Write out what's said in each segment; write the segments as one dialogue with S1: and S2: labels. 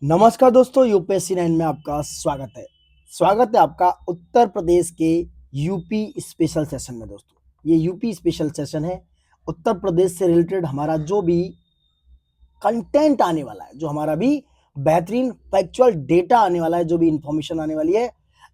S1: नमस्कार दोस्तों, यूपीएससी 9 में आपका स्वागत है आपका उत्तर प्रदेश के यूपी स्पेशल सेशन में। दोस्तों ये यूपी स्पेशल सेशन है। उत्तर प्रदेश से रिलेटेड हमारा जो भी कंटेंट आने वाला है, जो हमारा भी बेहतरीन फैक्चुअल डेटा आने वाला है, जो भी इंफॉर्मेशन आने वाली है,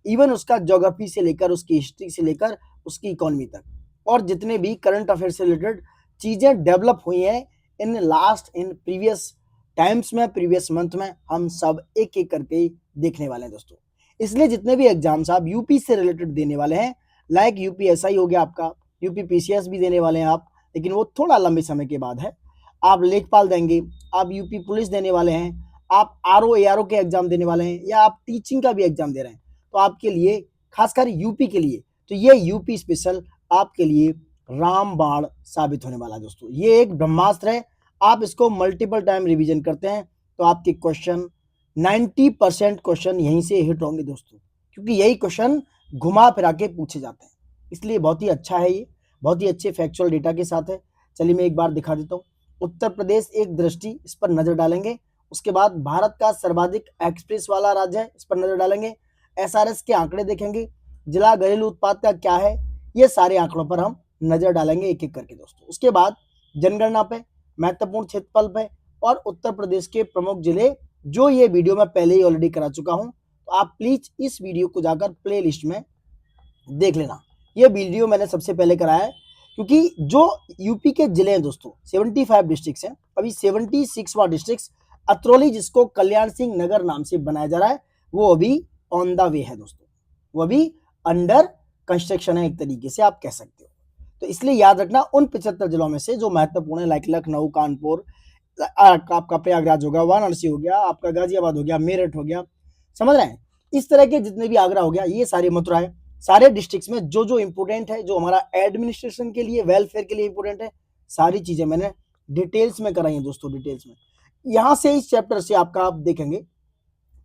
S1: इवन उसका ज्योग्राफी से लेकर उसकी हिस्ट्री से लेकर उसकी इकोनॉमी तक, और जितने भी करंट अफेयर से रिलेटेड चीजें डेवलप हुई हैं इन प्रीवियस टाइम्स में, प्रीवियस मंथ में, हम सब एक एक करके देखने वाले हैं दोस्तों। इसलिए जितने भी एग्जाम्स आप यूपी से रिलेटेड देने वाले हैं, लाइक यूपीएसआई हो गया आपका, यूपी पीसीएस भी देने वाले हैं आप, लेकिन वो थोड़ा लंबे समय के बाद है। आप लेखपाल देंगे, आप यूपी पुलिस देने वाले हैं, आप आरओ एआरओ के एग्जाम देने वाले हैं, या आप टीचिंग का भी एग्जाम दे रहे हैं, तो आपके लिए खासकर यूपी के लिए तो ये यूपी स्पेशल आपके लिए रामबाण साबित होने वाला है दोस्तों। ये एक ब्रह्मास्त्र है। आप इसको मल्टीपल टाइम रिवीजन करते हैं तो आपके क्वेश्चन 90% क्वेश्चन यहीं से हिट होंगे दोस्तों, क्योंकि यही क्वेश्चन घुमा फिरा के पूछे जाते हैं। इसलिए बहुत ही अच्छा है, ये बहुत ही अच्छे फैक्चुअल डेटा के साथ है। चलिए मैं एक बार दिखा देता हूँ। उत्तर प्रदेश एक दृष्टि, इस पर नजर डालेंगे। उसके बाद भारत का सर्वाधिक एक्सप्रेस वाला राज्य है, इस पर नजर डालेंगे। एसआरएस के आंकड़े देखेंगे। जिला घरेलू उत्पाद का क्या है, ये सारे आंकड़ों पर हम नजर डालेंगे एक एक करके दोस्तों। उसके बाद जनगणना पे, महत्वपूर्ण क्षेत्रफल पे, और उत्तर प्रदेश के प्रमुख जिले, जो ये वीडियो मैं पहले ही ऑलरेडी करा चुका हूं, तो आप प्लीज इस वीडियो को जाकर प्ले लिस्ट में देख लेना। ये वीडियो मैंने सबसे पहले कराया है, क्योंकि जो यूपी के जिले हैं दोस्तों, 75 डिस्ट्रिक्ट हैं। अभी 76वां डिस्ट्रिक्ट अतरौली, जिसको कल्याण सिंह नगर नाम से बनाया जा रहा है, वो अभी ऑन द वे है दोस्तों। वो अभी अंडर कंस्ट्रक्शन है, एक तरीके से आप कह सकते हो। तो इसलिए याद रखना, उन 75 जिलों में से जो महत्वपूर्ण है, लाइक लखनऊ, कानपुर, आपका प्रयागराज हो गया, वाराणसी हो गया, आपका गाजियाबाद हो गया, मेरठ हो गया, समझ रहे हैं, इस तरह के जितने भी, आगरा हो गया, ये सारे, मथुरा है, सारे डिस्ट्रिक्ट्स में जो जो इंपोर्टेंट है, जो हमारा एडमिनिस्ट्रेशन के लिए, वेलफेयर के लिए इंपोर्टेंट है, सारी चीजें मैंने डिटेल्स में कराई है दोस्तों, डिटेल्स में। यहां से इस चैप्टर से आपका आप देखेंगे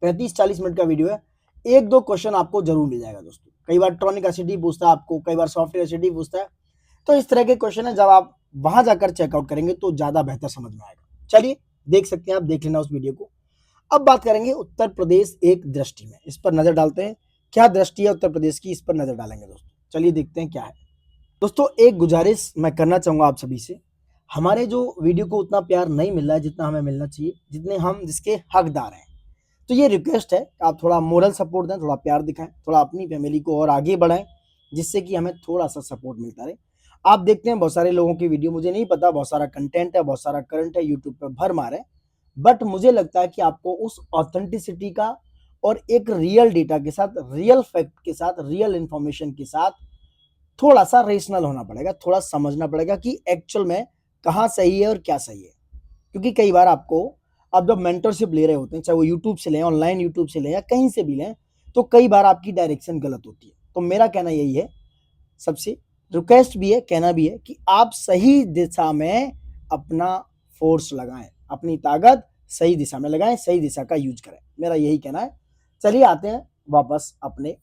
S1: 35-40 मिनट का वीडियो है, एक दो क्वेश्चन आपको जरूर मिल जाएगा दोस्तों। कई बार ट्रॉनिक एसिडिटी पूछता है आपको, कई बार सॉफ्टवेयर एसिडिटी पूछता है, तो इस तरह के क्वेश्चन है, जब आप वहां जाकर चेकआउट करेंगे तो ज्यादा बेहतर समझ में आएगा। चलिए देख सकते हैं, आप देख लेना उस वीडियो को। अब बात करेंगे उत्तर प्रदेश एक दृष्टि में, इस पर नजर डालते हैं। क्या दृष्टि है उत्तर प्रदेश की, इस पर नजर डालेंगे दोस्तों। चलिए देखते हैं क्या है दोस्तों। एक गुजारिश मैं करना चाहूंगा आप सभी से, हमारे जो वीडियो को उतना प्यार नहीं मिल रहा है जितना हमें मिलना चाहिए, जितने हम जिसके हकदार हैं, तो ये रिक्वेस्ट है, आप थोड़ा मोरल सपोर्ट दें, थोड़ा प्यार दिखाएं, थोड़ा अपनी फैमिली को और आगे बढ़ाएं, जिससे कि हमें थोड़ा सा सपोर्ट मिलता रहे। आप देखते हैं बहुत सारे लोगों की वीडियो, मुझे नहीं पता, बहुत सारा कंटेंट है, बहुत सारा करंट है, यूट्यूब पे भर मार है, बट मुझे लगता है कि आपको उस ऑथेंटिसिटी का और एक रियल डेटा के साथ, रियल फैक्ट के साथ, रियल इंफॉर्मेशन के साथ थोड़ा सा रेशनल होना पड़ेगा, थोड़ा समझना पड़ेगा कि एक्चुअल में कहाँ सही है और क्या सही है। क्योंकि कई बार आपको, आप जब मेंटरशिप ले रहे होते हैं, चाहे वो यूट्यूब से लें, ऑनलाइन यूट्यूब से लें, या कहीं से भी लें, तो कई बार आपकी डायरेक्शन गलत होती है। तो मेरा कहना यही है, सबसे रिक्वेस्ट भी है, कहना भी है, कि आप सही दिशा में अपना फोर्स लगाएं, अपनी ताकत सही दिशा में लगाएं, सही दिशा का यूज करें, मेरा यही कहना है। चलिए आते हैं वापस अपने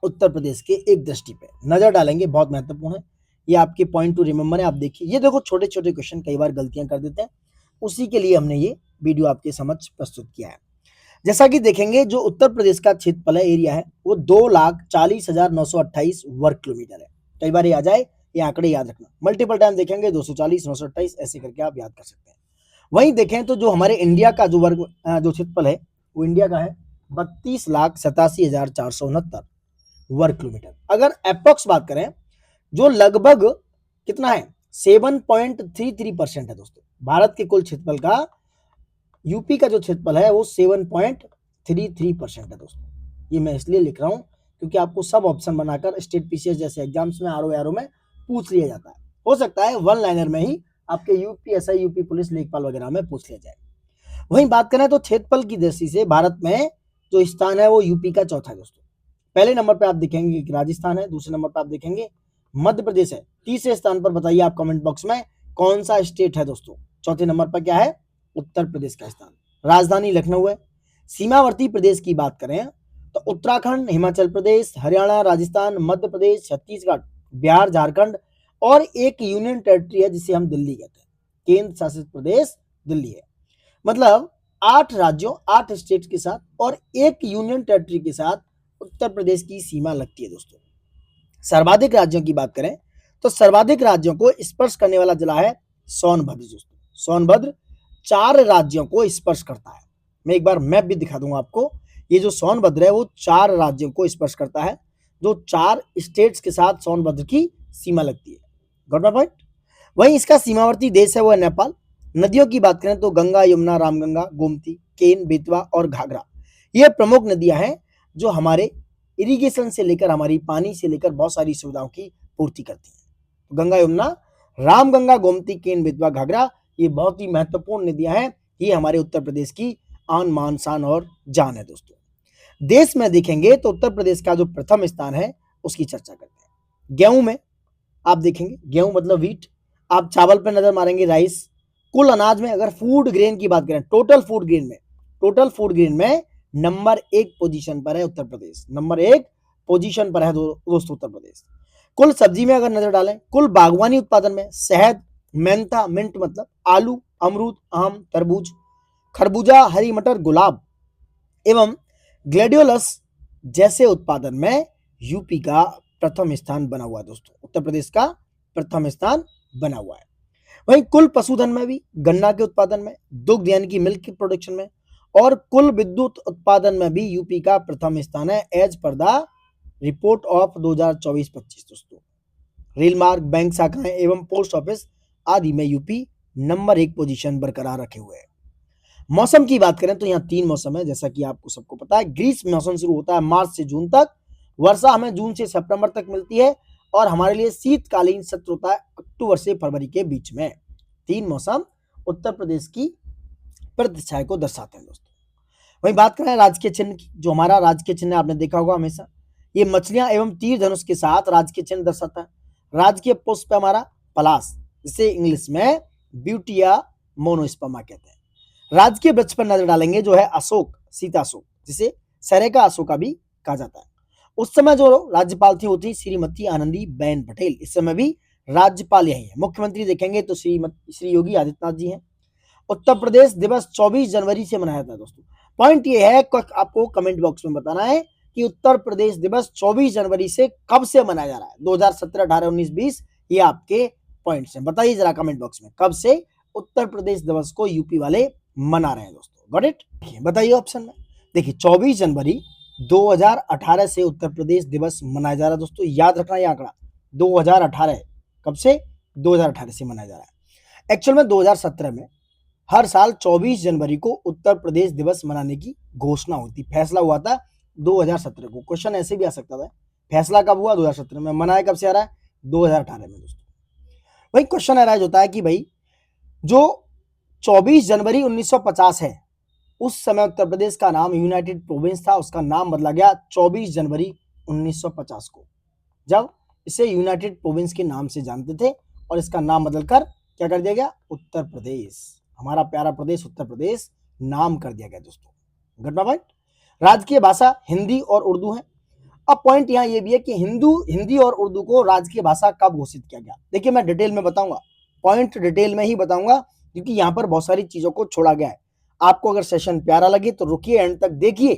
S1: उत्तर प्रदेश के एक दृष्टि पे नजर डालेंगे, बहुत महत्वपूर्ण है ये, आपके पॉइंट टू रिमेंबर है। आप देखिए, ये देखो, छोटे छोटे क्वेश्चन कई बार गलतियां कर देते हैं, उसी के लिए हमने ये वीडियो आपके समक्ष प्रस्तुत किया है। जैसा कि देखेंगे, जो उत्तर प्रदेश का क्षेत्रफल है, एरिया है, वो 2,40,928 वर्ग किलोमीटर है। कई बार ये आ जाए, ये आंकड़े याद रखना, मल्टीपल टाइम देखेंगे, 240, 928 ऐसे करके आप याद कर सकते हैं। वहीं देखें तो जो हमारे इंडिया का जो वर्ग, जो क्षेत्रफल है, वो इंडिया का है 32,87,469 वर्ग किलोमीटर। अगर अप्रोक्स बात करें, जो लगभग कितना है, 7.33% है दोस्तों। भारत के कुल क्षेत्रफल का यूपी का जो क्षेत्रफल है वो 7.33% है दोस्तों। ये मैं इसलिए लिख रहा हूं क्योंकि आपको सब ऑप्शन बनाकर स्टेट पीसीएस जैसे एग्जाम्स में, आरओ में पूछ लिया जाता है। हो सकता है वन लाइनर में ही आपके यूपीएसआई, यूपी पुलिस, लेखपाल वगैरह में पूछ लिया जाए। वहीं बात करें तो क्षेत्रफल की दृष्टि से भारत में जो स्थान है वो यूपी का चौथा है दोस्तों। पहले नंबर पर आप देखेंगे कि राजस्थान है, दूसरे नंबर पर आप देखेंगे मध्य प्रदेश है, तीसरे स्थान पर बताइए आप कमेंट बॉक्स में कौन सा स्टेट है दोस्तों। चौथे नंबर पर क्या है, उत्तर प्रदेश का स्थान, राजधानी लखनऊ है। सीमावर्ती प्रदेश की बात करें तो उत्तराखंड, हिमाचल प्रदेश, हरियाणा, राजस्थान, मध्य प्रदेश, छत्तीसगढ़, बिहार, झारखंड, और एक यूनियन टेरिटरी है जिसे हम दिल्ली कहते हैं, केंद्र शासित प्रदेश दिल्ली है। मतलब 8 राज्यों 8 स्टेट के साथ और एक यूनियन टेरिटरी के साथ उत्तर प्रदेश की सीमा लगती है दोस्तों। सर्वाधिक राज्यों की बात करें तो सर्वाधिक राज्यों को स्पर्श करने वाला जिला है सोनभद्र दोस्तों। सोनभद्र 4 राज्यों को स्पर्श करता है। मैं एक बार मैप भी दिखा दूंगा आपको। ये जो सोनभद्र है वो 4 राज्यों को स्पर्श करता है, जो 4 स्टेट्स के साथ सोनभद्र की सीमा लगती है। Got my point. वहीं इसका सीमावर्ती देश है वो है नेपाल। नदियों की बात करें तो गंगा, यमुना, रामगंगा, गोमती, केन, बेतवा और घाघरा ये प्रमुख नदियां हैं जो हमारे इरिगेशन से लेकर हमारी पानी से लेकर बहुत सारी सुविधाओं की पूर्ति करती हैं। तो गंगा, यमुना, रामगंगा, गोमती, केन, बेतवा, घाघरा ये बहुत ही महत्वपूर्ण नदियां हैं। ये हमारे उत्तर प्रदेश की आन, मान, शान और जान है दोस्तों। देश में देखेंगे तो उत्तर प्रदेश का जो प्रथम स्थान है उसकी चर्चा करते हैं। गेहूं में आप देखेंगे, गेहूं मतलब व्हीट। आप चावल पर नजर मारेंगे, राइस। कुल अनाज में अगर फूड ग्रेन की बात करें, टोटल फूड ग्रेन में नंबर 1 पोजीशन पर है उत्तर प्रदेश। नंबर 1 पोजीशन पर है दोस्तों उत्तर प्रदेश। कुल सब्जी में अगर नजर डालें, कुल बागवानी उत्पादन में शहद, मेंथा, मिंट मतलब आलू, अमरूद, आम, तरबूज, खरबूजा, हरी मटर, गुलाब एवं ग्लेडियोलस जैसे उत्पादन में यूपी का प्रथम स्थान बना हुआ है दोस्तों। उत्तर प्रदेश का प्रथम स्थान बना हुआ है। वहीं कुल पशुधन में भी, गन्ना के उत्पादन में, दुग्ध यानी कि मिल्क प्रोडक्शन में और कुल विद्युत उत्पादन में भी यूपी का प्रथम स्थान है as per the report of 2024-25 दोस्तों। रेल मार्ग, बैंक शाखाएं एवं पोस्ट ऑफिस आदि में यूपी नंबर 1 पोजीशन बरकरार रखे हुए है। मौसम की बात करें तो यहाँ 3 मौसम है, जैसा कि आपको सबको पता है। ग्रीष्म मौसम शुरू होता है मार्च से जून तक, वर्षा हमें जून से सितंबर तक मिलती है और हमारे लिए शीतकालीन सत्र होता है अक्टूबर से फरवरी के बीच में। 3 मौसम उत्तर प्रदेश की प्रतिच्छाया को दर्शाते हैं दोस्तों। वहीं बात करें राजकीय चिन्ह की, जो हमारा राजकीय चिन्ह आपने देखा होगा हमेशा, ये मछलियां एवं तीर धनुष के साथ राजकीय चिन्ह दर्शाता है। राजकीय पुष्प हमारा पलाश, जिसे इंग्लिश में ब्यूटिया मोनोस्पर्मा कहते हैं। राजकीय वृक्ष पर नजर डालेंगे जो है अशोक, सीता अशोक, जिसे सरेगा अशोका भी कहा जाता है। उस समय जो राज्यपाल थी वो थी श्रीमती आनंदी बेन पटेल। इस समय भी राज्यपाल यही है। मुख्यमंत्री देखेंगे तो श्री योगी आदित्यनाथ जी हैं। उत्तर प्रदेश दिवस 24 जनवरी से मनाया जाता है दोस्तों। पॉइंट ये है, आपको कमेंट बॉक्स में बताना है कि उत्तर प्रदेश दिवस 24 जनवरी से कब से मनाया जा रहा है। 2017, 18, 19, 20 ये आपके पॉइंट्स हैं। बताइए जरा कमेंट बॉक्स में कब से उत्तर प्रदेश दिवस को यूपी वाले मना रहे हैं दोस्तों। Got it. बताइए ऑप्शन में। देखिए 24 जनवरी 2018 से उत्तर प्रदेश दिवस मनाया जा रहा है दोस्तों। याद रखना ये आंकड़ा 2018 कब से, 2018 से मनाया जा रहा है। एक्चुअल में 2017 में हर साल 24 जनवरी को उत्तर प्रदेश दिवस मनाने की घोषणा हुई थी, फैसला हुआ था 2017 को। क्वेश्चन ऐसे भी आ सकता था, फैसला कब हुआ 2017 में, मनाया कब से आ रहा है 2018 में दोस्तों। वही क्वेश्चन अराइज होता है कि भाई जो 24 जनवरी 1950 है उस समय उत्तर प्रदेश का नाम यूनाइटेड प्रोविंस था, उसका नाम बदला गया 24 जनवरी 1950 को, जब इसे यूनाइटेड प्रोविंस के नाम से जानते थे और इसका नाम बदलकर क्या कर दिया गया, उत्तर प्रदेश, हमारा प्यारा प्रदेश उत्तर प्रदेश नाम कर दिया गया दोस्तों। घटना पॉइंट। राजकीय भाषा हिंदी और उर्दू है। अब पॉइंट यहाँ ये भी है कि हिंदी और उर्दू को राजकीय भाषा कब घोषित किया गया। देखिए मैं डिटेल में बताऊंगा, पॉइंट डिटेल में ही बताऊंगा, क्योंकि यहाँ पर बहुत सारी चीजों को छोड़ा गया है। आपको अगर सेशन प्यारा लगे तो रुकिए, एंड तक देखिए,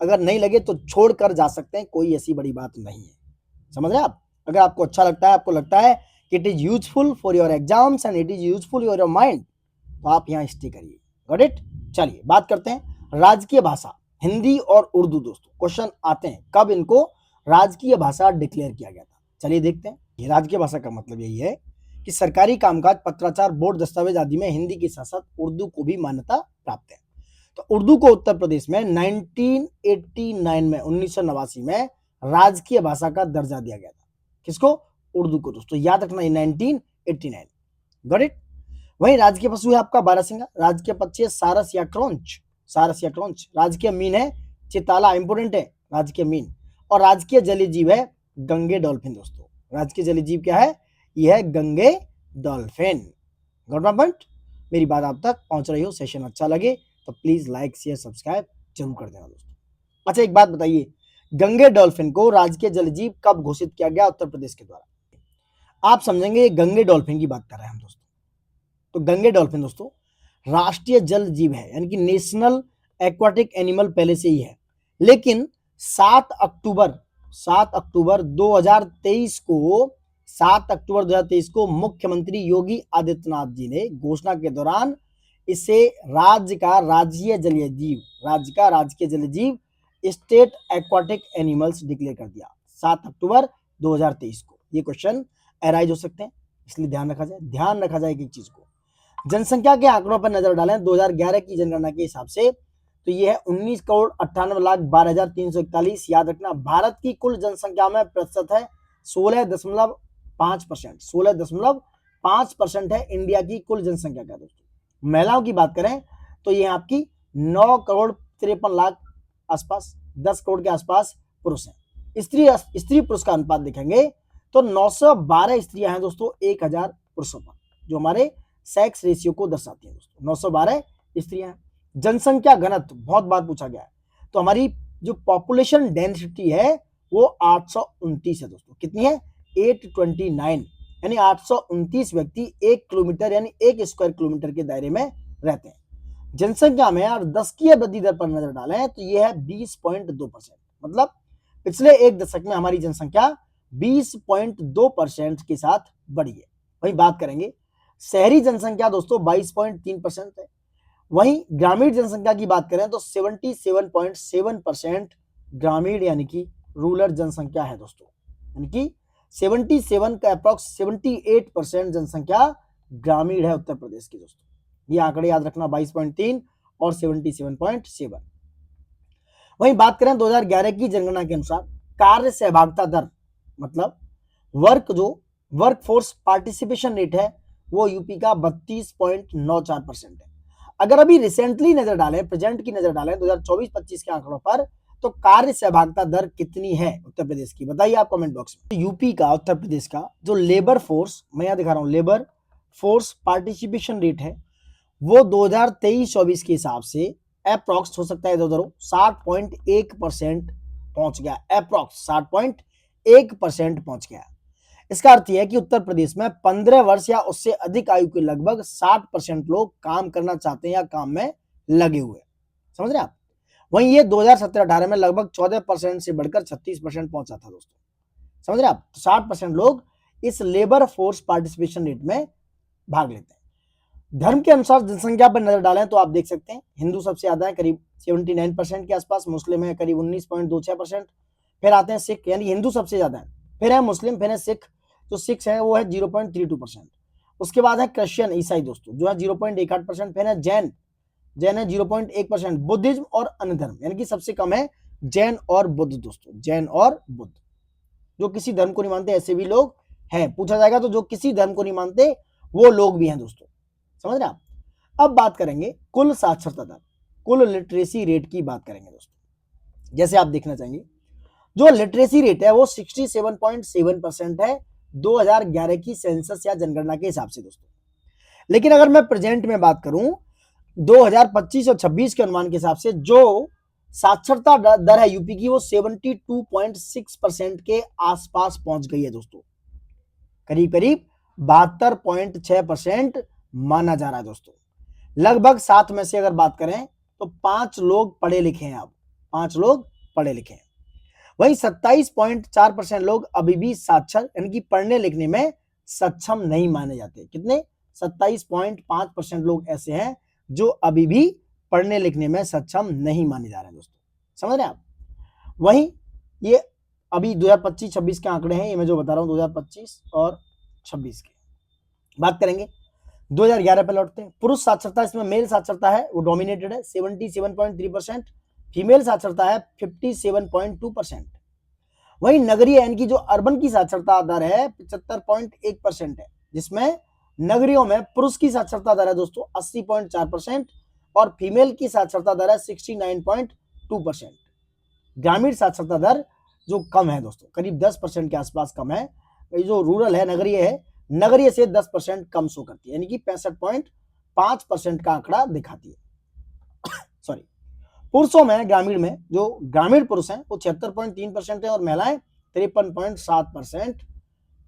S1: अगर नहीं लगे तो छोड़ कर जा सकते हैं, कोई ऐसी बड़ी बात नहीं है। समझ रहे आप। अगर आपको अच्छा लगता है, आपको लगता है कि it is useful for your exams and it is useful for your mind, तो आप यहाँ स्टे करिए। Got it. चलिए बात करते हैं राजकीय भाषा हिंदी और उर्दू दोस्तों। क्वेश्चन आते हैं कब इनको राजकीय भाषा डिक्लेयर किया गया था। चलिए देखते हैं। ये राजकीय भाषा का मतलब यही है कि सरकारी कामकाज, पत्राचार, बोर्ड, दस्तावेज आदि में हिंदी के साथ साथ उर्दू को भी मान्यता प्राप्त है। तो उर्दू को उत्तर प्रदेश में 1989 में 1989 में राजकीय भाषा का दर्जा दिया गया था। किसको, उर्दू को दोस्तों। याद रखना 1989। Got it. वही राजकीय पशु है आपका बारहसिंगा। राजकीय पक्षी है सारस या क्रॉन्च, सारस या क्रॉन्च। राजकीय मीन है चिताला, इंपोर्टेंट है राजकीय मीन। और राजकीय जलीय जीव है गंगे डॉल्फिन दोस्तों। राजकीय जलीय जीव क्या है, यह है Gange dolphin. Got my point. मेरी बात आप तक पहुंच रही हो, सेशन अच्छा लगे तो प्लीज लाइक शेयर सब्सक्राइब जरूर कर देना दोस्तों। अच्छा एक बात बताइए, गंगे डॉल्फिन को राजकीय जलीय जीव कब घोषित किया गया उत्तर प्रदेश के द्वारा। आप समझेंगे गंगे डॉल्फिन की बात कर रहे हैं हम दोस्तों। तो गंगे डॉल्फिन दोस्तों राष्ट्रीय जल जीव है, यानी कि नेशनल एक्वाटिक एनिमल पहले से ही है, लेकिन 7 अक्टूबर 2023 को 7 अक्टूबर 2023 को मुख्यमंत्री योगी आदित्यनाथ जी ने घोषणा के दौरान इसे राज्य का राजकीय जलीय जीव स्टेट एक्वाटिक एनिमल्स डिक्लेयर कर दिया 7 अक्टूबर 2023 को। ये क्वेश्चन अराइज हो सकते हैं, इसलिए ध्यान रखा जाए एक चीज को। जनसंख्या के आंकड़ों पर नजर डालें 2011 की जनगणना के हिसाब से, तो ये है 19,98,12,341। याद रखना, भारत की कुल जनसंख्या में प्रतिशत है 16.5%। 16.5% है इंडिया की कुल जनसंख्या का दोस्तों। महिलाओं की बात करें तो ये आपकी 9,53,00,000 आसपास, 10 करोड़ के आसपास पुरुष हैं। स्त्री पुरुष का अनुपात देखेंगे तो 912 स्त्रियां हैं दोस्तों 1000 पुरुषों पर, जो हमारे सेक्स रेशियो को दर्शाती है दोस्तों। 912 स्त्रियां। जनसंख्या घनत्व बहुत बार पूछा गया है, तो हमारी जो पॉपुलेशन डेंसिटी है वो 829 है दोस्तों। कितनी है? 829, यानी 829 व्यक्ति 1 किलोमीटर यानी 1 स्क्वायर किलोमीटर के दायरे में रहते हैं। जनसंख्या में और 10 की वृद्धि दर पर नजर डालें तो यह है 20.2%। मतलब पिछले एक दशक में हमारी जनसंख्या 20.2% के साथ बढ़ी है। वही बात करेंगे शहरी जनसंख्या दोस्तों 22.3% है। वहीं ग्रामीण जनसंख्या की बात करें तो 77.7% ग्रामीण यानी कि रूरल जनसंख्या है दोस्तों। यानी कि 77 का अप्रॉक्स 78% जनसंख्या ग्रामीण है उत्तर प्रदेश की दोस्तों। ये आंकड़े याद रखना, 22.3 और 77.7। वहीं बात करें 2011 की जनगणना के अनुसार कार्य सहभागिता दर, मतलब वर्क फोर्स पार्टिसिपेशन रेट है वो यूपी का 32.94% है। अगर अभी रिसेंटली नजर डालें, प्रेजेंट की नजर डालें 2024-25 के आंकड़ों पर, तो कार्य सहभागिता दर कितनी है उत्तर प्रदेश की, बताइए आप कमेंट बॉक्स में। यूपी का, उत्तर प्रदेश का जो लेबर फोर्स, मैं यहां दिखा रहा हूं, लेबर फोर्स पार्टिसिपेशन रेट है वो 2023-24 के हिसाब से अप्रॉक्स हो सकता है 60.1% पहुंच गया। अप्रॉक्स 60.1% पहुंच गया। इसका अर्थ यह है कि उत्तर प्रदेश में 15 वर्ष या उससे अधिक आयु के लगभग 60% लोग काम करना चाहते हैं या काम में लगे हुए। समझ रहे आप? वहीं ये 2017-18 में लगभग 14% से बढ़कर 36% पहुंचा था दोस्तों। समझ रहे आप? 60% लोग इस लेबर फोर्स पार्टिसिपेशन रेट में भाग लेते हैं। धर्म के अनुसार जनसंख्या पर नजर डालें तो आप देख सकते हैं हिंदू सबसे ज्यादा है, करीब 79% के आसपास, मुस्लिम है करीब 19.26%, फिर आते हैं सिख, यानी हिंदू सबसे ज्यादा है, फिर है मुस्लिम, फिर है सिख, जो सिख है वो है 0.32%। उसके बाद है क्रिश्चियन ईसाई दोस्तों जो है 0.18%, फिर है जैन है 0.1%, बुद्धिज्म और अन्य धर्म, यानी कि सबसे कम है जैन और बुद्ध दोस्तों। जैन और बुद्ध जो किसी धर्म को नहीं मानते ऐसे भी लोग हैं, पूछा जाएगा तो जो किसी धर्म को नहीं मानते वो लोग भी हैं दोस्तों। समझ रहे आप? अब बात करेंगे कुल साक्षरता दर, कुल लिटरेसी रेट की बात करेंगे दोस्तों। जैसे आप देखना चाहेंगे जो लिटरेसी रेट है वो 67.7% है 2011 की सेंसस या जनगणना के हिसाब से दोस्तों। लेकिन अगर मैं प्रेजेंट में बात करूं 2025 और 26 के अनुमान के हिसाब से जो साक्षरता दर है यूपी की वो 72.6% के आसपास पहुंच गई है दोस्तों। करीब करीब 72.6% माना जा रहा है दोस्तों। लगभग 7 में से अगर बात करें तो 5 लोग पढ़े लिखे हैं। अब 5 लोग पढ़े लिखे हैं। वहीं 27.4% लोग अभी भी साक्षर यानी कि पढ़ने लिखने में सक्षम नहीं माने जाते। कितने? 27.5% लोग ऐसे हैं जो अभी भी पढ़ने लिखने में सक्षम नहीं माने जा रहे हैं दोस्तों। समझ रहे हैं आप? वहीं ये अभी 2025-26 के आंकड़े हैं, ये मैं जो बता रहा हूं 2025 और 26 की बात करेंगे। 2011 पे लौटते हैं। पुरुष साक्षरता, इसमें मेल साक्षरता है वो डोमिनेटेड है 77.3%, फीमेल साक्षरता है 57.2%। वहीं नगरीय यानी कि जो अर्बन की साक्षरता दर है 75.1% है, जिसमें नगरियों में पुरुष की साक्षरता दर है दोस्तों 80.4% और फीमेल की साक्षरता दर है 69.2%। ग्रामीण साक्षरता दर जो कम है दोस्तों, करीब 10% के आसपास कम है। जो रूरल है, नगरीय है, नगरीय से 10% कम शो करती है, यानी कि 65.5% का आंकड़ा दिखाती है। सॉरी, पुरुषों में ग्रामीण में जो ग्रामीण पुरुष हैं वो 76.3% है और महिलाएं 53.7%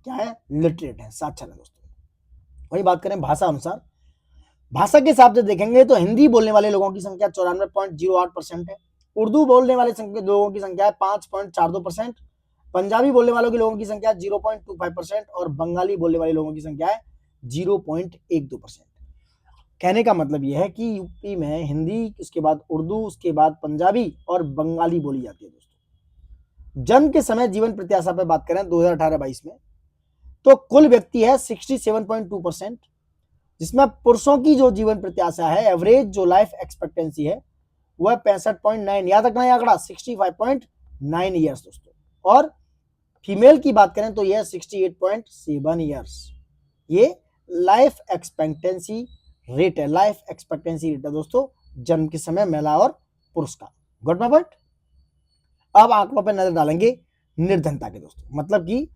S1: क्या है, लिटरेट है, साक्षर है दोस्तों। वही बात करें भाषा अनुसार, भाषा के हिसाब से देखेंगे तो हिंदी बोलने वाले लोगों की संख्या 94.08% है, उर्दू बोलने वाले लोगों की संख्या है 5.42%, पंजाबी बोलने वालों के लोगों की संख्या 0.25% और बंगाली बोलने वाले लोगों की संख्या है 0.12%। कहने का मतलब यह है कि यूपी में हिंदी, उसके बाद उर्दू, उसके बाद पंजाबी और बंगाली बोली जाती है दोस्तों। जन्म के समय जीवन प्रत्याशा पे बात करें 2018-22 में तो कुल व्यक्ति है 67.2%, जिसमें पुरुषों की जो जीवन प्रत्याशा है, एवरेज जो लाइफ एक्सपेक्टेंसी है वह 65.9, याद रखना यह आंकड़ा 65.9 ईयर्स दोस्तों। और फीमेल की बात करें तो यह 68.7 ईयर्स। ये लाइफ एक्सपेक्टेंसी रेट है, लाइफ एक्सपेक्टेंसी रेट है दोस्तों जन्म के समय महिला और पुरुष का। Got my point. अब आंकड़ों पर नजर डालेंगे निर्धनता के दोस्तों, मतलब कि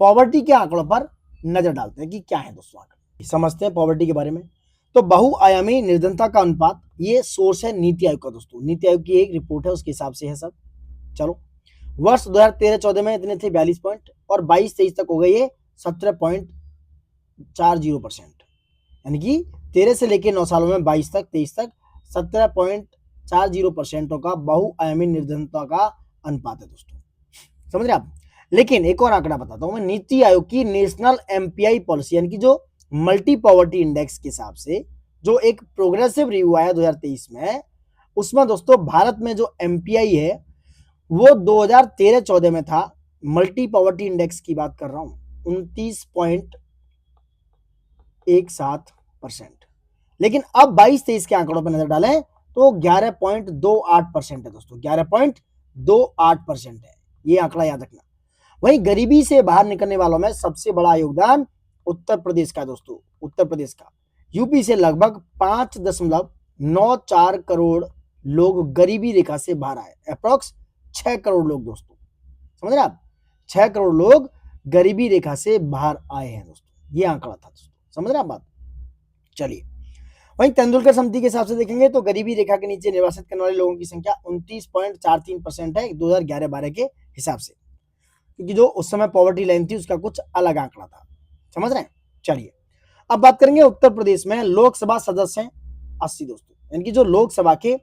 S1: पॉवर्टी के आंकड़ों पर नजर डालते हैं कि क्या है दोस्तों आंकड़े, समझते हैं पॉवर्टी के बारे में। तो बहुआयामी निर्धनता का अनुपात, ये सोर्स है नीति आयोग का दोस्तों, नीति आयोग की एक रिपोर्ट है, उसके हिसाब से है सब। चलो, वर्ष 2013-14 में इतने थे 42 पॉइंट और 22-23 तक हो गए ये 17.40%, यानी कि 13 से लेकर 9 सालों में 22 तक 23 तक 17.40% का बहुआयामी निर्धनता का अनुपात है दोस्तों, समझ रहे आप। लेकिन एक और आंकड़ा बताता हूं मैं, नीति आयोग की नेशनल एमपीआई पॉलिसी, यानी कि जो मल्टी पॉवर्टी इंडेक्स के हिसाब से जो एक प्रोग्रेसिव रिव्यू आया 2023 में, उसमें दोस्तों भारत में जो एमपीआई है वो 2013-14 में था, मल्टी पॉवर्टी इंडेक्स की बात कर रहा हूं, 29.17%। लेकिन अब 22-23 के आंकड़ों पर नजर डालें तो 11.28% है दोस्तों, 11.28% है, ये आंकड़ा याद रखना। वहीं गरीबी से बाहर निकलने वालों में सबसे बड़ा योगदान उत्तर प्रदेश का दोस्तों, उत्तर प्रदेश का। यूपी से लगभग 5.94 करोड़ लोग गरीबी रेखा से बाहर आए, अप्रोक्स 6 करोड़ लोग दोस्तों, समझ रहे आप, 6 करोड़ लोग गरीबी रेखा से बाहर आए हैं दोस्तों, ये आंकड़ा था दोस्तों, समझ रहे आप बात। चलिए, वहीं तेंदुलकर समिति के हिसाब से देखेंगे तो गरीबी रेखा के नीचे निर्वासित करने वाले लोगों की संख्या 29.43% है 2011-12 के हिसाब से, क्योंकि जो उस समय पॉवर्टी लाइन थी उसका कुछ अलग आंकड़ा था, समझ रहे हैं। चलिए, अब बात करेंगे उत्तर प्रदेश में लोकसभा सदस्य हैं 80 दोस्तों, यानी कि जो लोकसभा के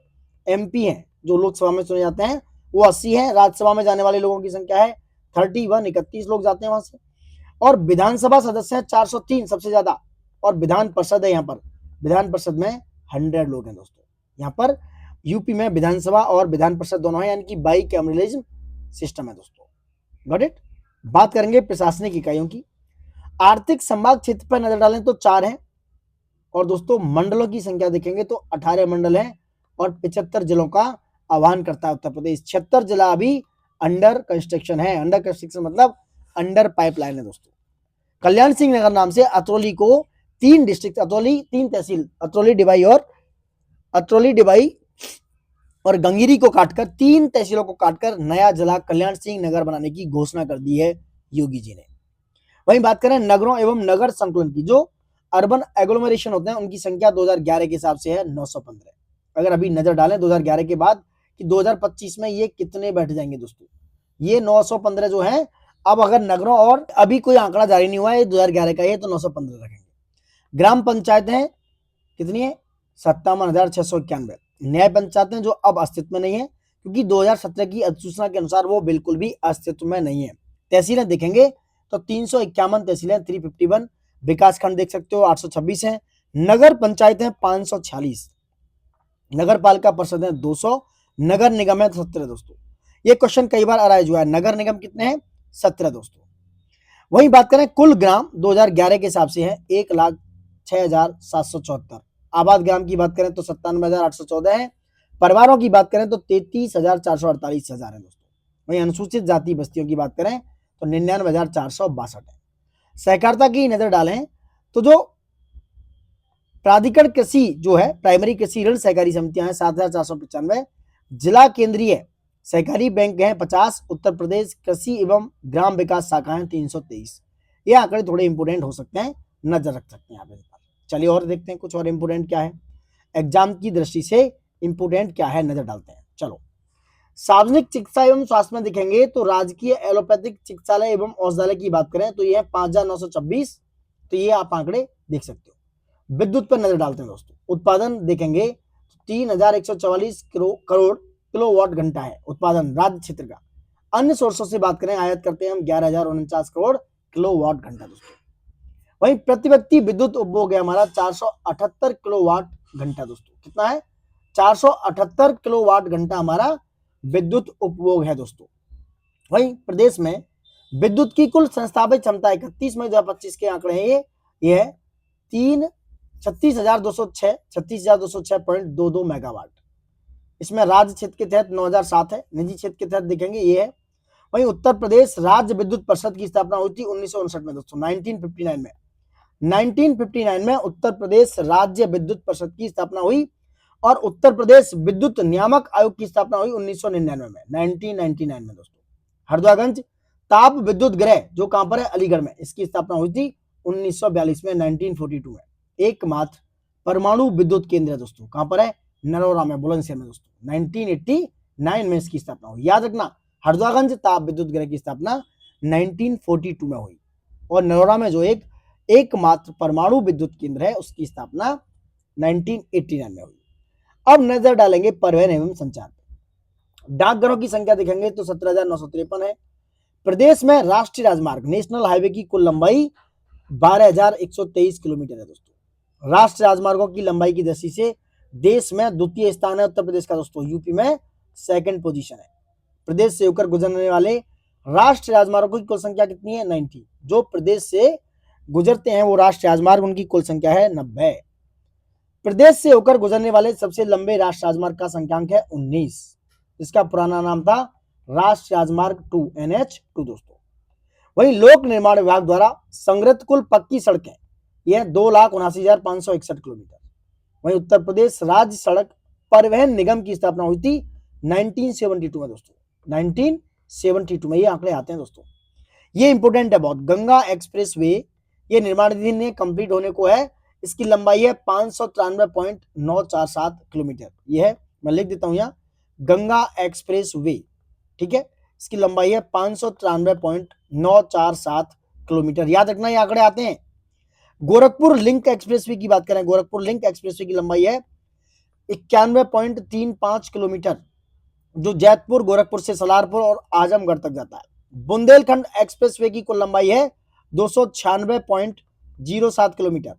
S1: एमपी हैं, जो लोकसभा में चुने जाते हैं वो 80 हैं। राज्यसभा में जाने वाले लोगों की संख्या है 31 लोग जाते हैं वहां से। और विधानसभा सदस्य हैं 403 सबसे ज्यादा, और विधान परिषद है, यहाँ पर विधान परिषद में 100 लोग हैं दोस्तों। यहाँ पर यूपी में विधानसभा और विधान परिषद दोनों है, यानी कि बाई कैमरलिज्म सिस्टम है दोस्तों, गॉट इट। बात करेंगे प्रशासनिक इकाइयों की। आर्थिक संभाग क्षेत्र पर नजर डालें तो 4 हैं, और दोस्तों मंडलों की संख्या देखेंगे तो 18 मंडल हैं और 75 जिलों का आह्वान करता है उत्तर प्रदेश। 76 जिला अभी अंडर कंस्ट्रक्शन है, अंडर कंस्ट्रक्शन मतलब अंडर पाइपलाइन है दोस्तों। कल्याण सिंह नगर नाम से अतरौली को 3 डिस्ट्रिक्ट, अतरौली 3 तहसील, अतरौली डिबाई और गंगीरी को काटकर 3 तहसीलों को काटकर नया जिला कल्याण सिंह नगर बनाने की घोषणा कर दी है योगी जी ने। वहीं बात करें नगरों एवं नगर संकुलन की, जो अर्बन एग्लोमरेशन होते हैं उनकी संख्या 2011 के हिसाब से है 915। अगर अभी नजर डालें 2011 के बाद कि 2025 में ये कितने बैठ जाएंगे दोस्तों, ये 915 जो है। अब अगर नगरों, और अभी कोई आंकड़ा जारी नहीं हुआ है 2011 का, ये तो 915 रखेंगे। ग्राम पंचायतें कितनी है, 57,691। न्याय पंचायतें जो अब अस्तित्व में नहीं है, क्योंकि 2017 की अधिसूचना के अनुसार वो बिल्कुल भी अस्तित्व में नहीं है। तहसीलें देखेंगे तो 351 तहसीलें, 351। विकास खंड देख सकते हो 826 है। नगर पंचायत है 546, नगर पालिका परिषद है 200, नगर निगम है 17 दोस्तों। ये क्वेश्चन कई बार अराइज हुआ है, नगर निगम कितने हैं, 17 दोस्तों। वहीं बात करें कुल ग्राम 2011 के हिसाब से है 1,06,774। आबाद ग्राम की बात करें तो 97,814 है। परिवारों की बात करें तो 33,448 है दोस्तों। वहीं अनुसूचित जाति बस्तियों की बात करें तो 99,462 है। सहकारिता की नजर डालें तो जो प्राधिकरण कृषि जो है, प्राइमरी कृषि ऋण सहकारी समितियां हैं 7,495। जिला केंद्रीय सहकारी बैंक हैं 50। उत्तर प्रदेश कृषि एवं ग्राम विकास शाखा है 323। ये आंकड़े थोड़े इंपोर्टेंट हो सकते हैं, नजर रख सकते हैं आप इस पर। चलिए और देखते हैं कुछ और इंपोर्टेंट क्या है, एग्जाम की दृष्टि से इंपोर्टेंट क्या है, नजर डालते हैं। चलो, सार्वजनिक चिकित्सा एवं स्वास्थ्य में देखेंगे तो राजकीय एलोपैथिक चिकित्सालय एवं औषधालय की बात करें तो ये है 5,926। तो ये आप आंकड़े देख सकते हो। विद्युत पर नजर डालते हैं दोस्तों। उत्पादन देखेंगे 3144 करोड़ किलोवाट घंटा है उत्पादन राज्य क्षेत्र का। अन्य सोर्सों से बात करें, आयात करते हैं हम 11,049 करोड़ किलोवाट घंटा दोस्तों। वहीं प्रति व्यक्ति विद्युत उपभोग है हमारा 478 किलोवाट घंटा दोस्तों। कितना है? 478 किलोवाट घंटा हमारा विद्युत उपभोग है दोस्तों। वहीं प्रदेश में विद्युत की कुल संस्थापित क्षमता 31 मई 2025 के आंकड़े हैं ये है 36,206.22 मेगावाट। इसमें राज्य क्षेत्र के तहत 9,007 है, निजी क्षेत्र के तहत देखेंगे ये है। वहीं उत्तर प्रदेश राज्य विद्युत परिषद की स्थापना हुई थी 1959 में दोस्तों, 1959 में उत्तर प्रदेश राज्य विद्युत परिषद की स्थापना हुई। और उत्तर प्रदेश विद्युत नियामक आयोग की स्थापना हुई 1999 में, 1999 में दोस्तों। हरदुआगंज ताप विद्युत गृह जो कहां पर है? अलीगढ़ में, इसकी स्थापना हुई थी 1942 में, 1942 में। एकमात्र परमाणु विद्युत केंद्र है दोस्तों, कहां पर है? नरोरा में, बुलंदशहर में दोस्तों, 1989 में इसकी स्थापना हुई। याद रखना, हरदुआगंज ताप विद्युत गृह की स्थापना 1942 में हुई और नरोरा में जो एकमात्र परमाणु विद्युत केंद्र है उसकी स्थापना 1989 में हुई। अब नजर डालेंगे परिवहन एवं संचार। डाकघरों की संख्या देखेंगे तो 17,953 है। प्रदेश में राष्ट्रीय राजमार्ग नेशनल हाईवे की कुल लंबाई 12,123 किलोमीटर है दोस्तों। राष्ट्रीय राजमार्गों की लंबाई की दृष्टि से देश में द्वितीय स्थान है उत्तर प्रदेश का दोस्तों, यूपी में सेकंड पोजीशन है। प्रदेश से होकर गुजरने वाले राष्ट्रीय राजमार्गों की कुल संख्या कितनी है? 90। जो प्रदेश से गुजरते हैं वो राष्ट्रीय राजमार्ग, उनकी कुल संख्या है 90। प्रदेश से होकर गुजरने वाले सबसे लंबे राष्ट्रीय राजमार्ग का संख्यांक है 19। इसका पुराना नाम था राष्ट्रीय राजमार्ग 2 NH2 दोस्तों। वहीं लोक निर्माण विभाग द्वारा संग्रहित कुल पक्की सड़कें यह 2,79,561 किलोमीटर। वहीं उत्तर प्रदेश राज्य सड़क परिवहन निगम की स्थापना हुई थी 1972 में दोस्तों, 1972 में ये आंकड़े आते हैं दोस्तों। ये इंपोर्टेंट है बहुत। गंगा एक्सप्रेस वे ये निर्माणाधीन है, कंप्लीट होने को है। इसकी लंबाई है 593.947 किलोमीटर। ये है, मैं लिख देता हूं यहाँ, गंगा एक्सप्रेस वे, ठीक है। इसकी लंबाई है 593.947 किलोमीटर। याद रखना ये आंकड़े आते हैं। गोरखपुर लिंक एक्सप्रेसवे की बात करें, गोरखपुर लिंक एक्सप्रेसवे की लंबाई है 91.35 किलोमीटर, जो जैतपुर, गोरखपुर से सलारपुर और आजमगढ़ तक जाता है। बुंदेलखंड एक्सप्रेसवे की कुल लंबाई है 296.07 किलोमीटर।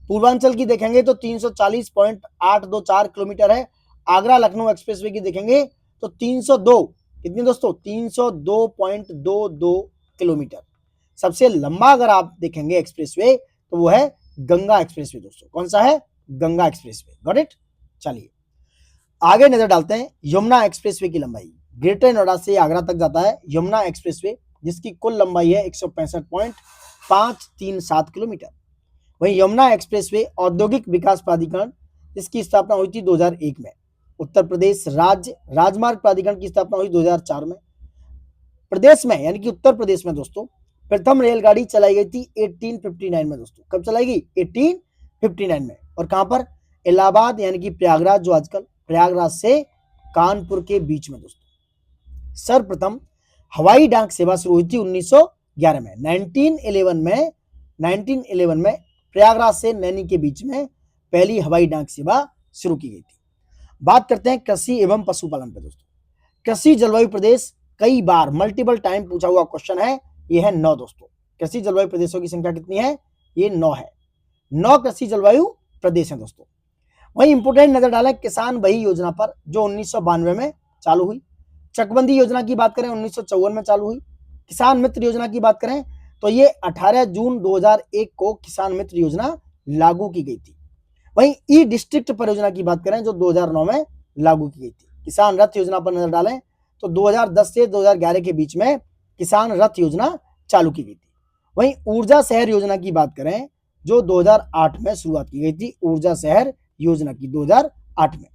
S1: पूर्वांचल की देखेंगे तो 340.824 किलोमीटर है। आगरा लखनऊ एक्सप्रेसवे की देखेंगे तो 302, कितनी दोस्तों? 302.22 किलोमीटर। सबसे लंबा अगर आप देखेंगे एक्सप्रेसवे तो वो है गंगा एक्सप्रेसवे दोस्तों। कौन सा है? गंगा एक्सप्रेसवे। Got it? चलिए आगे नजर डालते हैं। यमुना एक्सप्रेसवे की लंबाई ग्रेटर नोएडा से आगरा तक जाता है यमुना एक्सप्रेसवे, जिसकी कुल लंबाई है 165.537 किलोमीटर। वहीं यमुना एक्सप्रेसवे औद्योगिक विकास प्राधिकरण, इसकी स्थापना हुई थी 2001 में। उत्तर प्रदेश राज्य राजमार्ग प्राधिकरण की स्थापना हुई 2004 में। प्रदेश में यानी कि उत्तर प्रदेश में दोस्तों प्रथम रेलगाड़ी चलाई गई थी 1859 में दोस्तों। कब चलाई गई? 1859 में। और कहां पर? इलाहाबाद यानी कि प्रयागराज, जो आजकल प्रयागराज से कानपुर के बीच में दोस्तों। सर्वप्रथम हवाई डाक सेवा शुरू हुई थी 1911 में। 1911 में प्रयागराज से नैनी के बीच में पहली हवाई डाक सेवा शुरू की गई थी। बात करते हैं कृषि एवं पशुपालन पे दोस्तों। कृषि जलवायु प्रदेश कई बार मल्टीपल टाइम पूछा हुआ क्वेश्चन है, ये है 9 दोस्तों। कृषि जलवायु प्रदेशों की संख्या कितनी है? ये 9 है। 9 कृषि जलवायु प्रदेश है दोस्तों। वहीं इंपोर्टेंट नजर डालें किसान बही योजना पर, जो 1992 में चालू हुई। चकबंदी योजना की बात करें 1954 में चालू हुई। किसान मित्र योजना की बात करें तो ये 18 जून 2001 को किसान मित्र योजना लागू की गई थी। वहीं ई डिस्ट्रिक्ट परियोजना की बात करें जो 2009 में लागू की गई थी। किसान रथ योजना पर नजर डालें तो 2010 से 2011 के बीच में किसान रथ योजना चालू की गई थी। वहीं ऊर्जा शहर योजना की बात करें जो 2008 में शुरुआत की गई थी, ऊर्जा शहर योजना की 2008 में।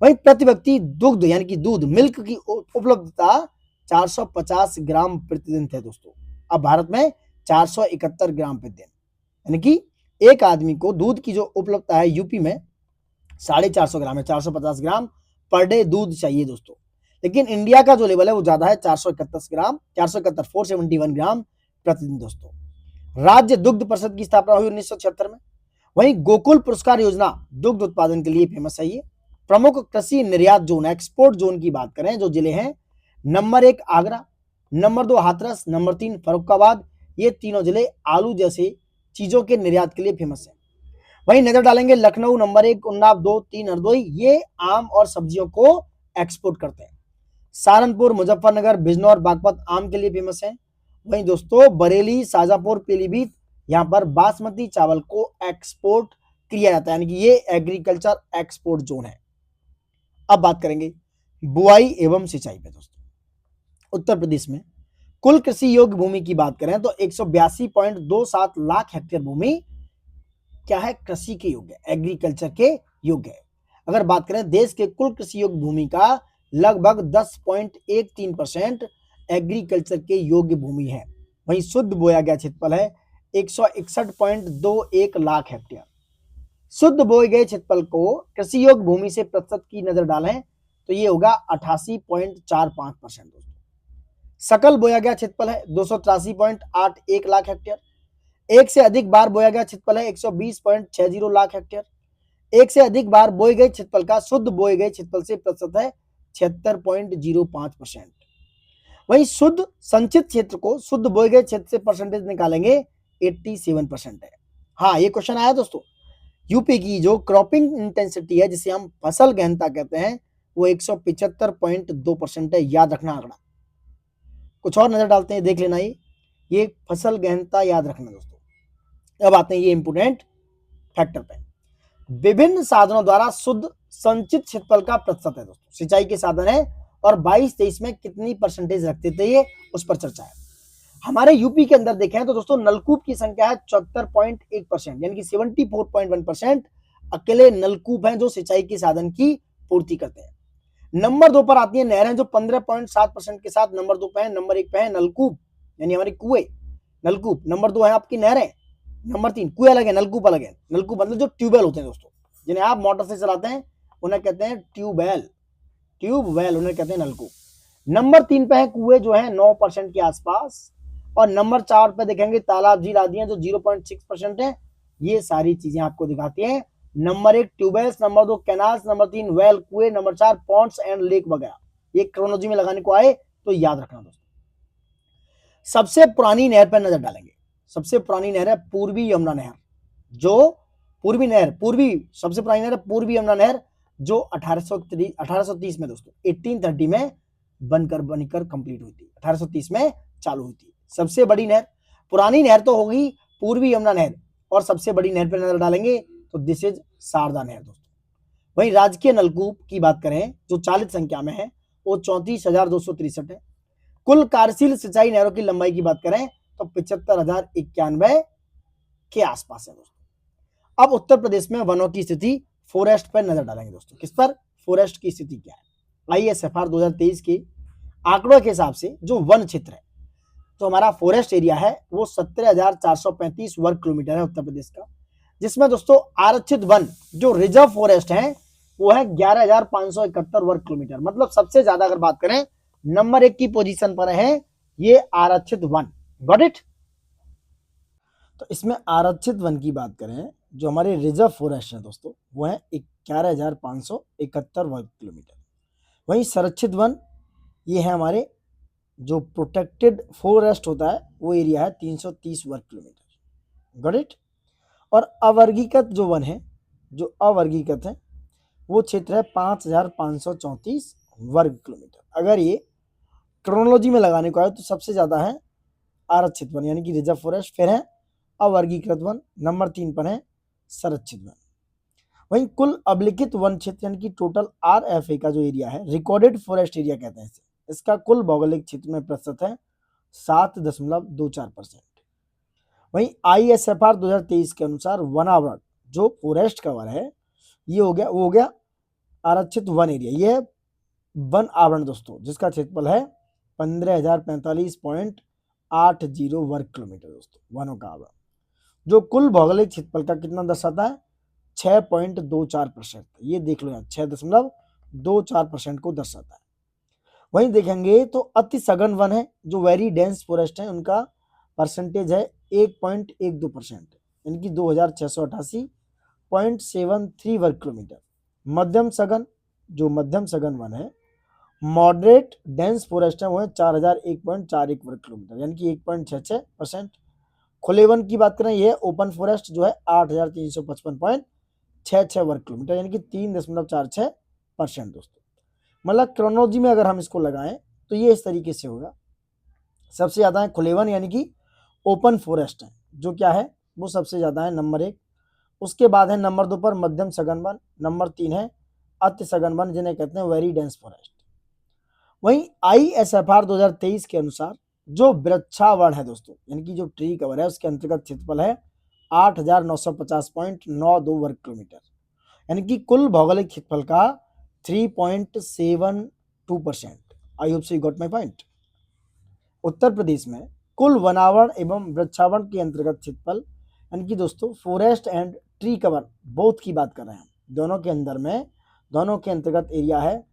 S1: वहीं प्रति व्यक्ति दुग्ध यानी कि दूध मिल्क की उपलब्धता 450 ग्राम प्रतिदिन है दोस्तों। अब भारत में 471 ग्राम प्रतिदिन, यानी कि एक आदमी को दूध की जो उपलब्धता है यूपी में 450 ग्राम है, 450 ग्राम पर डे दूध चाहिए दोस्तों। लेकिन इंडिया का जो लेवल है वो ज्यादा है, 471 ग्राम, 471 ग्राम प्रतिदिन दोस्तों। राज्य दुग्ध परिषद की स्थापना हुई 1976 में। वहीं गोकुल पुरस्कार योजना दुग्ध उत्पादन के लिए फेमस है। ये प्रमुख कृषि निर्यात जोन, एक्सपोर्ट जोन की बात करें जो जिले हैं, number 1 Agra, number 2 Hathras, number 3 Farrukhabad. ये तीनों जिले आलू जैसे चीजों के निर्यात के लिए फेमस है। वहीं नजर डालेंगे लखनऊ नंबर 1, उन्नाव 2, 3 हरदोई, ये आम और सब्जियों को एक्सपोर्ट करते हैं। सहारनपुर, मुजफ्फरनगर, बिजनौर, बागपत आम के लिए फेमस है। वहीं दोस्तों बरेली, शाजापुर, पीलीभीत, यहाँ पर बासमती चावल को एक्सपोर्ट किया जाता है, यानी कि ये एग्रीकल्चर एक्सपोर्ट जोन है। अब बात करेंगे बुआई एवं सिंचाई पे दोस्तों। उत्तर प्रदेश में कुल कृषि योग्य भूमि की बात करें तो 182.27 लाख हेक्टेयर भूमि क्या है, कृषि के योग्य, एग्रीकल्चर के योग्य है। अगर बात करें देश के कुल कृषि योग्य भूमि का लगभग 10.13% एग्रीकल्चर के योग्य भूमि है। वहीं शुद्ध बोया गया क्षेत्रफल है 161.21 लाख हेक्टेयर। शुद्ध बोए गए क्षेत्रफल को कृषि योग्य भूमि से प्रतिशत की नजर डालें तो ये होगा 88.45%। दोस्तों सकल बोया गया क्षेत्रफल है 283.81 लाख हेक्टेयर। एक से अधिक बार बोया गया क्षेत्रफल है 120.60 लाख हेक्टेयर। एक से अधिक बार बोए गए क्षेत्रफल का शुद्ध बोए गए क्षेत्रफल से प्रतिशत है 76.05%। वहीं शुद्ध संचित क्षेत्र को शुद्ध बोए गए क्षेत्र से परसेंटेज निकालेंगे 87% है। हाँ, ये क्वेश्चन आया दोस्तों, यूपी की जो क्रॉपिंग इंटेंसिटी है जिसे हम फसल गहनता कहते हैं वो 175.2% है। याद रखना आंकड़ा। कुछ और नजर डालते हैं, देख लेना ये फसल गहनता याद रखना दोस्तों। अब आते हैं ये इंपोर्टेंट फैक्टर पे। विभिन्न साधनों द्वारा शुद्ध संचित क्षेत्रफल का प्रतिशत है दोस्तों। सिंचाई के साधन है और 22-23 में कितनी परसेंटेज रखते थे ये, उस पर चर्चा है। हमारे यूपी के अंदर देखें तो दोस्तों नलकूप की संख्या है 74.1%, यानी कि 74.1% अकेले नलकूप हैं जो सिंचाई के साधन की पूर्ति करते हैं। नंबर 2 पर आती है नहरें जो 15.7% के साथ नंबर 2 पे है। नंबर 1 पे है नलकूप, यानी हमारे कुएं, नलकूप। नंबर 2 है आपकी नहरें। नंबर 3 कुएं अलग है, नलकूप अलग है। नलकूप मतलब जो ट्यूबवेल होते हैं दोस्तों, जिन्हें आप मोटर से चलाते हैं उन्हें कहते हैं ट्यूबवेल, ट्यूबवेल उन्हें कहते हैं नलकूप। नंबर 3 पे है कुएं जो है 9% के आसपास, और नंबर 4 पे देखेंगे तालाब, झील आदि हैं जो 0.6% है। ये सारी चीजें आपको दिखाती हैं। Number 1 tube wells, number 2 canals, number 3 well कुएं, नंबर 4 पॉन्ड्स एंड लेक वगैरह। ये क्रोनोलॉजी में लगाने को आए तो याद रखना दोस्तों। सबसे पुरानी नहर पर नजर डालेंगे। सबसे पुरानी नहर है पूर्वी यमुना नहर, जो पूर्वी नहर, पूर्वी सबसे पुरानी नहर है पूर्वी यमुना नहर, जो 1830 में दोस्तों 1830 में बनकर कंप्लीट हुई थी। 1830 में चालू हुई थी। सबसे बड़ी नहर, पुरानी नहर तो होगी पूर्वी यमुना नहर, और सबसे बड़ी नहर पर नजर डालेंगे तो दिस इज शारदा नहर दोस्तों। वहीं राजकीय नलकूप की बात करें जो 40 संख्या में है वो 34,263 है। कुल कार्यशील सिंचाई नहरों की लंबाई की बात करें तो 75,091 के आसपास है दोस्तों। अब उत्तर प्रदेश में वनों की स्थिति, फॉरेस्ट पर नजर डालेंगे दोस्तों। किस पर, फॉरेस्ट की स्थिति क्या है। ISFR 2023 के आंकड़ों के हिसाब से जो वन क्षेत्र है, तो हमारा फॉरेस्ट एरिया है वो 17,435 वर्ग किलोमीटर है उत्तर प्रदेश का, जिसमें दोस्तों आरक्षित वन जो रिजर्व फॉरेस्ट है वो है 11,571 वर्ग किलोमीटर। मतलब सबसे ज्यादा अगर बात करें नंबर 1 की पोजीशन पर है ये आरक्षित वन। Got it. तो इसमें आरक्षित वन की बात करें जो हमारे रिजर्व फॉरेस्ट है दोस्तों वो है 11,571 वर्ग किलोमीटर। वहीं संरक्षित वन ये है हमारे जो प्रोटेक्टेड फॉरेस्ट होता है वो एरिया है 330 वर्ग किलोमीटर। Got it. और अवर्गीकृत जो वन है, जो अवर्गीकृत है वो क्षेत्र है 5,534 वर्ग किलोमीटर। अगर ये क्रोनोलॉजी में लगाने को आए तो सबसे ज्यादा है आरक्षित वन यानी कि रिजर्व फॉरेस्ट, फिर है अवर्गीकृत वन, नंबर 3 पर है संरक्षित वन। वहीं कुल अभिलिखित वन क्षेत्र यानी कि टोटल RFA का जो एरिया है, रिकॉर्डेड फॉरेस्ट एरिया कहते हैं इसे, इसका कुल भौगोलिक क्षेत्र में प्रतिशत है 7.24%। वहीं ISFR 2023 के अनुसार वनावरण जो फॉरेस्ट कवर है ये हो गया आरक्षित वन एरिया। ये है वन आवरण दोस्तों जिसका क्षेत्रफल है 15,045.80 वर्ग किलोमीटर दोस्तों, वनों का आवरण, जो कुल भौगोलिक क्षेत्रफल का कितना दर्शाता है 6.24%। ये देख लो यहाँ 6.24% को दर्शाता है। वहीं देखेंगे तो अति सघन वन है जो वेरी डेंस फॉरेस्ट है, उनका परसेंटेज है 1.12%, यानी कि 2,688 0.73 वर्ग किलोमीटर। मध्यम सघन, जो मध्यम सघन वन है, मॉडरेट डेंस फॉरेस्ट है, वो है 4001.41 वर्ग किलोमीटर, यानी कि 1.66%। खुले वन की बात करें, ये ओपन फॉरेस्ट जो है 8355.66 वर्ग किलोमीटर, यानी कि 3.46%। दोस्तों मतलब क्रोनोलॉजी में अगर हम इसको लगाएं तो ये इस तरीके से होगा। सबसे ज्यादा है खुले वन यानी कि ओपन फॉरेस्ट है, जो क्या है वो सबसे ज्यादा है, नंबर 1। उसके बाद है नंबर 2 पर मध्यम सघन वन, नंबर 3 है अति सघन वन, जिन्हें कहते हैं वेरी डेंस फॉरेस्ट। वहीं ISFR 2023 के अनुसार जो वृक्षावन है दोस्तों, यानी कि जो ट्री कवर है, उसके अंतर्गत क्षेत्रफल है 8950.92 वर्ग किलोमीटर, यानी कि कुल भौगोलिक क्षेत्रफल का 3.72%। I hope so you got my point. Uttar Pradesh में कुल वनावरण एवं वृक्षावरण के अंतर्गत क्षेत्रफल, यानी कि दोस्तों forest and tree cover both की बात कर रहे हैं हम, दोनों के अंदर में, दोनों के अंतर्गत एरिया है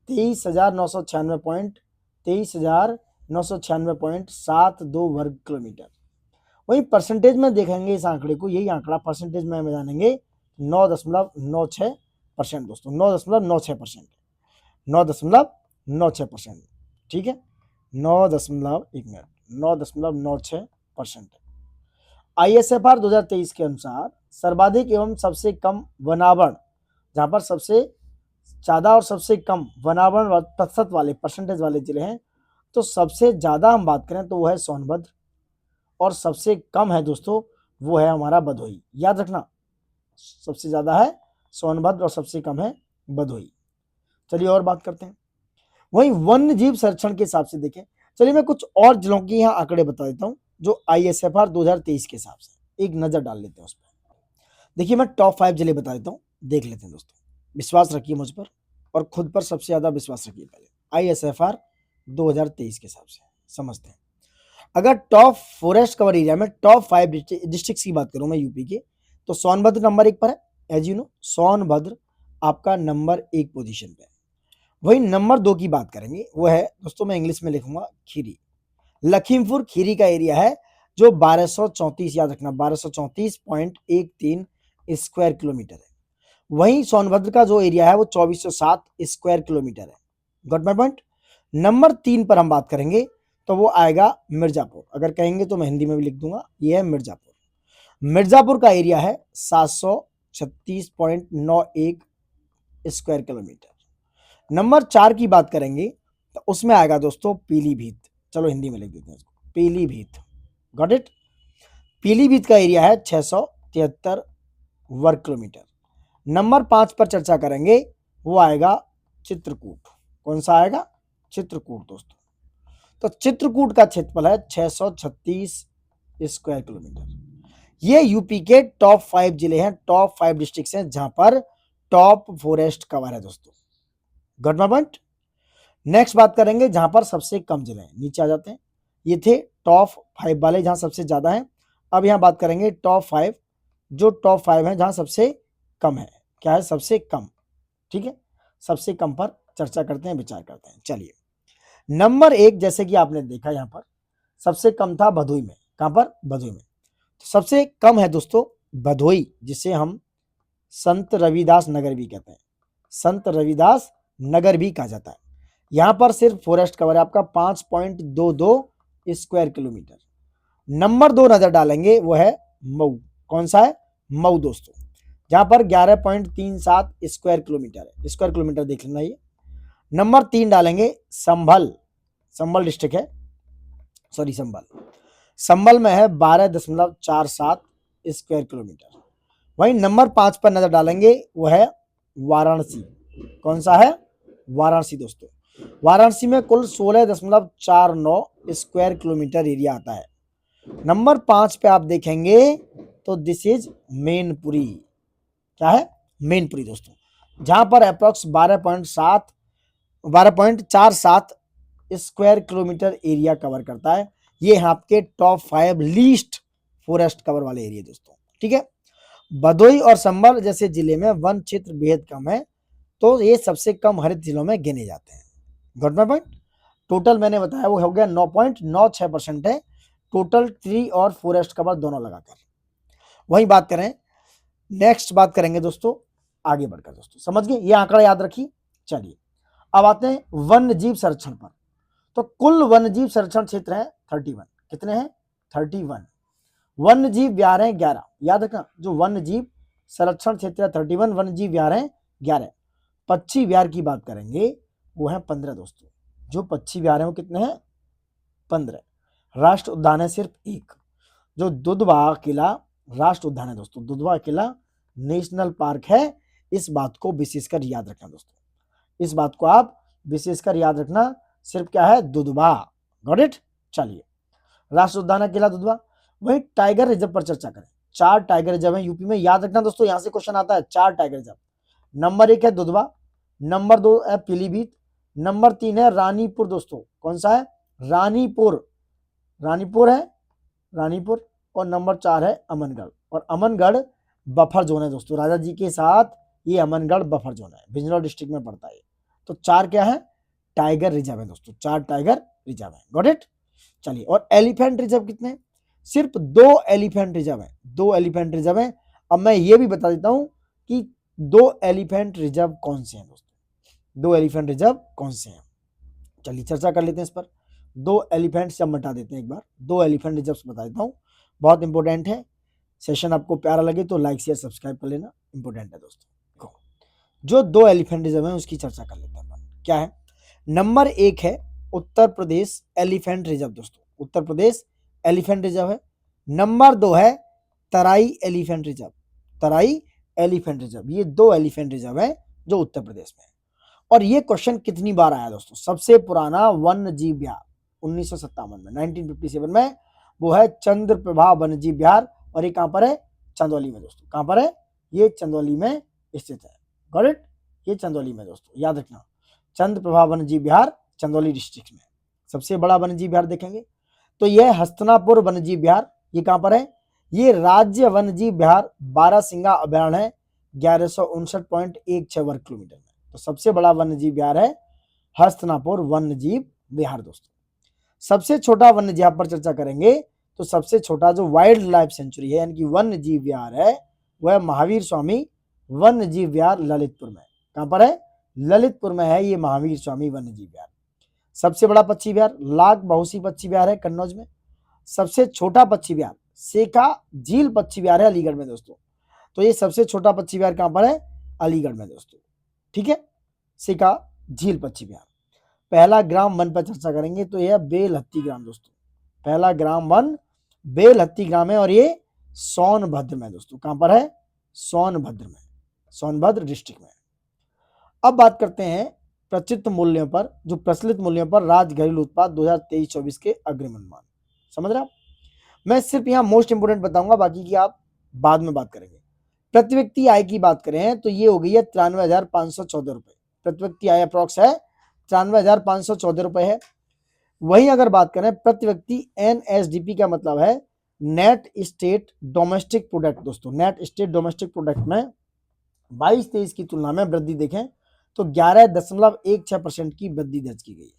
S1: 23,996.72 वर्ग किलोमीटर। वहीं परसेंटेज में देखेंगे इस आंकड़े को, यही आंकड़ा परसेंटेज में हम जानेंगे 9.96% दोस्तों, 9.96%, 9.96%। ठीक है, 9.96%। ISFR 2023 के अनुसार सर्वाधिक एवं सबसे कम वनावरण, जहां पर सबसे ज्यादा और सबसे कम वनावरण प्रतिशत वाले, परसेंटेज वाले जिले हैं, तो सबसे ज्यादा हम बात करें तो वो है सोनभद्र, और सबसे कम है दोस्तों वो है हमारा भदोही। याद रखना, सबसे ज्यादा है सोनभद्र और सबसे कम है भदोही। चलिए और बात करते हैं। वहीं वन्य जीव संरक्षण के हिसाब से देखें, चलिए मैं कुछ और जिलों के यहाँ आंकड़े बता देता हूँ जो ISFR 2023 के हिसाब से, एक नजर डाल लेते हैं उस पर। देखिए मैं टॉप 5 जिले बता देता हूँ, देख लेते हैं दोस्तों, विश्वास रखिए मुझ पर और खुद पर सबसे ज्यादा विश्वास रखिए। पहले ISFR 2023 के हिसाब से समझते हैं। अगर टॉप फॉरेस्ट कवर एरिया में टॉप 5 डिस्ट्रिक्ट की बात करूं मैं यूपी के, तो सोनभद्र नंबर 1 पर है। एज यू नो, सोनभद्र आपका नंबर 1 पोजीशन पे है। वही नंबर 2 की बात करेंगे, वो है दोस्तों, मैं इंग्लिश में लिखूंगा खीरी। लखीमपुर खीरी का एरिया है जो 1234, याद रखना 1234.13 स्क्वायर किलोमीटर है। वहीं सोनभद्र का जो एरिया है वो 2407 स्क्वायर किलोमीटर है। Got my point. नंबर 3 पर हम बात करेंगे तो वो आएगा मिर्जापुर, अगर कहेंगे तो मैं हिंदी में भी लिख दूंगा, ये है मिर्जापुर। मिर्जापुर का एरिया है 736.91 स्क्वायर किलोमीटर। नंबर 4 की बात करेंगे तो उसमें आएगा दोस्तों पीलीभीत, चलो हिंदी में लिख देते हैं इसको, पीलीभीत। Got it. पीलीभीत का एरिया है 673 वर्ग किलोमीटर। नंबर 5 पर चर्चा करेंगे, वो आएगा चित्रकूट। कौन सा आएगा? चित्रकूट दोस्तों। तो चित्रकूट का क्षेत्रफल है 636 स्क्वायर किलोमीटर। ये यूपी के टॉप 5 जिले हैं, टॉप 5 डिस्ट्रिक्ट्स हैं जहां पर टॉप फॉरेस्ट कवर है दोस्तों। Got my point. नेक्स्ट बात करेंगे जहां पर सबसे कम जिले हैं, नीचे आ जाते हैं। ये थे टॉप 5 वाले जहां सबसे ज्यादा है। अब यहां बात करेंगे टॉप 5, जो टॉप 5 है जहां सबसे कम है। क्या है? सबसे कम। ठीक है, सबसे कम पर चर्चा करते हैं, विचार करते हैं। चलिए, नंबर 1 जैसे कि आपने देखा यहां पर सबसे कम था भदोई में। कहां पर? भदोई में। तो सबसे कम है दोस्तों भदोई, जिसे हम संत रविदास नगर भी कहते हैं, संत रविदास नगर भी कहा जाता है। यहां पर सिर्फ फॉरेस्ट कवर है आपका 5.22 स्क्वायर किलोमीटर। नंबर 2 नजर डालेंगे, वो है मऊ। कौन सा है? मऊ दोस्तों, जहां पर 11.37 स्क्वायर किलोमीटर है। स्क्वायर किलोमीटर देख लेना ये। नंबर 3 डालेंगे संभल, संभल डिस्ट्रिक्ट है, सॉरी संभल, संभल में है 12.47 स्क्वायर किलोमीटर। वहीं नंबर 5 पर नजर डालेंगे, वो है वाराणसी। कौन सा है? वाराणसी दोस्तों। वाराणसी में कुल 16.49 स्क्वायर किलोमीटर एरिया आता है। नंबर 5 पे आप देखेंगे तो दिस इज मैनपुरी। क्या है? मैनपुरी दोस्तों, जहां पर approx 12.47 square kilometre area cover करता है। ये आपके टॉप 5 लीस्ट फॉरेस्ट कवर वाले एरिया दोस्तों। ठीक है, भदोई और संभल जैसे जिले में वन क्षेत्र बेहद कम है, तो ये सबसे कम हरित जिलों में गिने जाते हैं। Got my point. टोटल मैंने बताया वो हो गया 9.96% है टोटल ट्री और फॉरेस्ट कवर दोनों लगाकर। वहीं बात करें नेक्स्ट बात करेंगे दोस्तों आगे बढ़कर। दोस्तों समझ गए, ये आंकड़ा याद रखिए। चलिए अब आते हैं वन्य जीव संरक्षण पर। तो कुल वन्य जीव संरक्षण क्षेत्र है 31। कितने हैं? 31। वन्य जीव विहार है 11। याद रखना, जो वन्य जीव संरक्षण क्षेत्र है 31, वन्य जीव विहार है 11। पक्षी विहार की बात करेंगे वो है 15 दोस्तों। जो पक्षी विहार है वो कितने हैं? 15। राष्ट्र उद्यान है सिर्फ एक, जो दुधवा किला राष्ट्र उद्यान है दोस्तों। दुधवा किला नेशनल पार्क है। इस बात को विशेषकर याद रखना दोस्तों, इस बात को आप विशेषकर याद रखना। सिर्फ क्या है? दुधवा। Got it. चलिए राष्ट्र उद्यान है किला दुधवा। वही टाइगर रिजर्व पर चर्चा करें। 4 टाइगर रिजर्व है यूपी में, याद रखना दोस्तों, यहां से क्वेश्चन आता है। 4 टाइगर रिजर्व। नंबर 1 है दुधवा, नंबर 2 है पीलीभीत, नंबर 3 है रानीपुर दोस्तों। कौन सा है? रानीपुर। रानीपुर है, रानीपुर। और नंबर 4 है अमनगढ़। और अमनगढ़ बफर जोन है दोस्तों, राजा जी के साथ ये अमनगढ़ बफर जोन है, बिजनौर डिस्ट्रिक्ट में पड़ता है। तो 4 क्या है? टाइगर रिजर्व है दोस्तों। 4 टाइगर रिजर्व है। Got it. चलिए और एलिफेंट रिजर्व कितने? सिर्फ 2 एलिफेंट रिजर्व है। 2 एलिफेंट रिजर्व है। अब मैं ये भी बता देता हूं कि 2 एलिफेंट रिजर्व कौन से हैं दोस्तों। 2 एलिफेंट रिजर्व कौन से हैं? चलिए चर्चा कर लेते हैं इस पर। 2 एलिफेंट से हम बता देते हैं एक बार। 2 एलिफेंट रिजर्व बता देता हूं, बहुत इंपॉर्टेंट है। सेशन आपको प्यारा लगे तो लाइक शेयर सब्सक्राइब कर लेना, इंपॉर्टेंट है दोस्तों। जो 2 एलिफेंट रिजर्व है उसकी चर्चा कर लेते हैं। क्या है? नंबर 1 है उत्तर प्रदेश एलिफेंट रिजर्व दोस्तों। उत्तर प्रदेश एलिफेंट रिजर्व है। नंबर 2 है तराई एलिफेंट रिजर्व। तराई एलिफेंट रिजर्व। ये 2 एलिफेंट रिजर्व है जो उत्तर प्रदेश में है। और ये क्वेश्चन कितनी बार आया दोस्तों? सबसे पुराना वन्य जीव विहार 1957 में, 1957 में वो है चंद्रप्रभा वन्य जीव विहार। और ये कहां पर है? चंदौली में दोस्तों। कहां पर है? ये चंदौली में स्थित है। Got it. ये चंदौली में दोस्तों, याद रखना। चंद्रप्रभा वन्य जीव विहार चंदौली डिस्ट्रिक्ट में। सबसे बड़ा वन्य जीव विहार देखेंगे तो यह हस्तिनापुर वन्य जीव विहार। ये कहां पर है? ये राज्य वन्य जीव विहार बारहसिंगा अभयारण्य है 1159.16 वर्ग किलोमीटर में। तो सबसे बड़ा वन्य जीव विहार है हस्तिनापुर वन्य जीव विहार दोस्तों। सबसे छोटा वन्य जीव पर चर्चा करेंगे तो सबसे छोटा जो वाइल्ड लाइफ सेंचुरी है यानी कि वन्य जीव विहार है वह महावीर स्वामी वन्य जीव विहार ललितपुर में। कहां पर है? ललितपुर में है ये महावीर स्वामी वन्य जीव विहार। सबसे बड़ा पक्षी विहार लाख बहुसी पक्षी विहार है कन्नौज में। सबसे छोटा पक्षी विहार सेका झील पक्षी विहार है अलीगढ़ में दोस्तों। तो ये सबसे छोटा पक्षी विहार कहां पर है? अलीगढ़ में दोस्तों। ठीक है, सेका झील पक्षी विहार। पहला ग्राम वन पर चर्चा करेंगे तो यह बेलहत्ती ग्राम दोस्तों। पहला ग्राम वन बेलहत्ती ग्राम है और ये सोनभद्र में दोस्तों। कहां पर है? सोनभद्र में, सोनभद्र डिस्ट्रिक्ट में। अब बात करते हैं प्रचलित मूल्यों पर, जो प्रचलित मूल्यों पर राज्य घरेलू उत्पाद 2023-24 के अग्रिम अनुमान। समझ रहे आप? मैं सिर्फ यहाँ मोस्ट इंपोर्टेंट बताऊंगा, बाकी की आप बाद में बात करेंगे। प्रति व्यक्ति आय की बात करें तो ये हो गई है 93,514 रुपए। प्रति व्यक्ति आय अप्रोक्स है 93,514 रुपए है। वहीं अगर बात करें प्रति व्यक्ति NSDP का मतलब है नेट स्टेट डोमेस्टिक प्रोडक्ट दोस्तों। नेट स्टेट डोमेस्टिक प्रोडक्ट में 22-23 की तुलना में वृद्धि देखें तो 11.16% की वृद्धि दर्ज की गई है।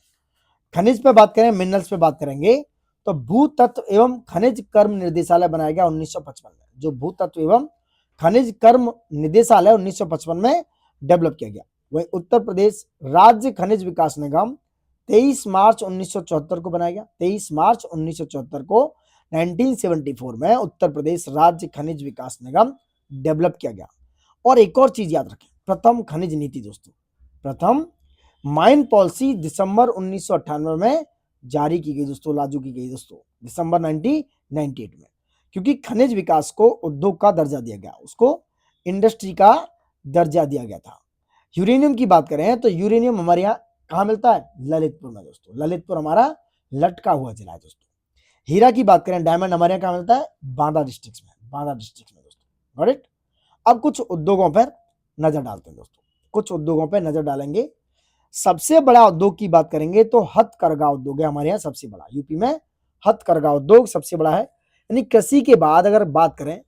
S1: खनिज पे बात करें, मिनरल्स पे बात करेंगे तो भूतत्व एवं खनिज कर्म निर्देशालय बनाया गया 1955 में। जो भूतत्व एवं खनिज कर्म निदेशालय 1955 में डेवलप किया गया। वही उत्तर प्रदेश राज्य खनिज विकास निगम 23 मार्च 1974 को बनाया गया। 23 मार्च 1974 को 1974 में उत्तर प्रदेश राज्य खनिज विकास निगम डेवलप किया गया। और एक और चीज याद रखें, प्रथम खनिज नीति दोस्तों, प्रथम माइन पॉलिसी दिसंबर 1998 में जारी की गई दोस्तों, लागू की गई दोस्तों, दिसंबर 1998 में। क्योंकि खनिज विकास को उद्योग का दर्जा दिया गया, उसको इंडस्ट्री का दर्जा दिया गया था। यूरेनियम की बात करें तो यूरेनियम हमारे यहाँ कहाँ मिलता है? ललितपुर में दोस्तों। ललितपुर हमारा लटका हुआ जिला है दोस्तों। हीरा की बात करें, डायमंड हमारे यहाँ कहाँ मिलता है? बांदा डिस्ट्रिक्ट में, बांदा डिस्ट्रिक्ट में दोस्तों। Got it. अब कुछ उद्योगों पर नजर डालते हैं दोस्तों, कुछ उद्योगों पर नजर डालेंगे। सबसे बड़ा उद्योग की बात करेंगे तो हथकरघा उद्योग है हमारे यहाँ सबसे बड़ा। यूपी में हथकरघा उद्योग सबसे बड़ा है। यानी कृषि के बाद अगर बात करें,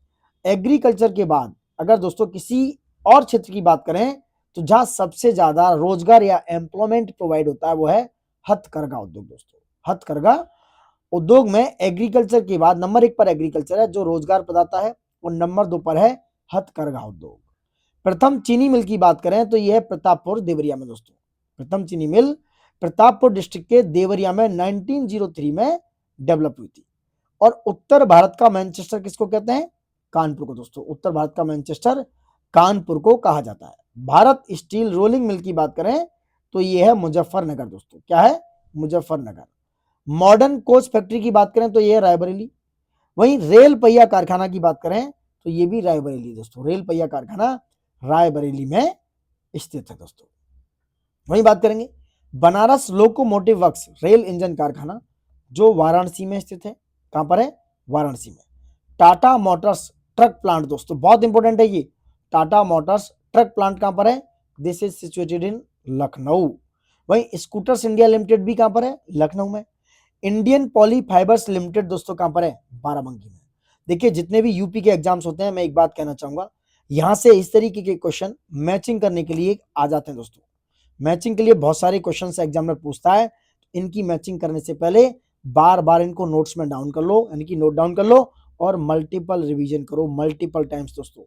S1: एग्रीकल्चर के बाद अगर दोस्तों किसी और क्षेत्र की बात करें तो जहां सबसे ज्यादा रोजगार या एम्प्लॉयमेंट प्रोवाइड होता है वो है हथकरघा उद्योग दोस्तों। हथकरघा उद्योग में एग्रीकल्चर के बाद नंबर 1 पर एग्रीकल्चर है जो रोजगार प्रदाता है, और नंबर 2 पर है हथकरघा उद्योग। प्रथम चीनी मिल की बात करें तो यह है प्रतापपुर देवरिया में दोस्तों। प्रथम चीनी मिल प्रतापपुर डिस्ट्रिक्ट के देवरिया में 1903 में डेवलप हुई थी। और उत्तर भारत का मैनचेस्टर किसको कहते हैं? कानपुर को दोस्तों। उत्तर भारत का मैनचेस्टर कानपुर को कहा जाता है। भारत स्टील रोलिंग मिल की बात करें तो यह है मुजफ्फरनगर दोस्तों। क्या है? मुजफ्फरनगर। मॉडर्न कोच फैक्ट्री की बात करें तो यह है रायबरेली। वहीं रेल पहिया कारखाना की बात करें तो यह भी रायबरेली दोस्तों। रेल पहिया कारखाना रायबरेली में स्थित है दोस्तों। वहीं बात करेंगे Banaras locomotive works rail engine कारखाना जो वाराणसी में स्थित है। कहां पर है? वाराणसी में। टाटा मोटर्स ट्रक प्लांट दोस्तों, बहुत इंपॉर्टेंट है ये। टाटा मोटर्स ट्रक प्लांट कहां पर है? This is situated in Lucknow. वहीं स्कूटर्स इंडिया लिमिटेड भी कहां पर है? लखनऊ में। इंडियन पॉली फाइबर्स लिमिटेड दोस्तों कहां पर है? बाराबंकी में। देखिए जितने भी यूपी के एग्जाम्स होते हैं, मैं एक बात कहना चाहूंगा, यहां से इस तरीके के क्वेश्चन मैचिंग करने के लिए आ जाते हैं दोस्तों। मैचिंग के लिए बहुत सारे क्वेश्चन एग्जामिनर पूछता है। इनकी मैचिंग करने से पहले बार बार इनको नोट्स में डाउन कर लो, यानी कि नोट डाउन कर लो और मल्टीपल रिवीजन करो मल्टीपल टाइम्स दोस्तों।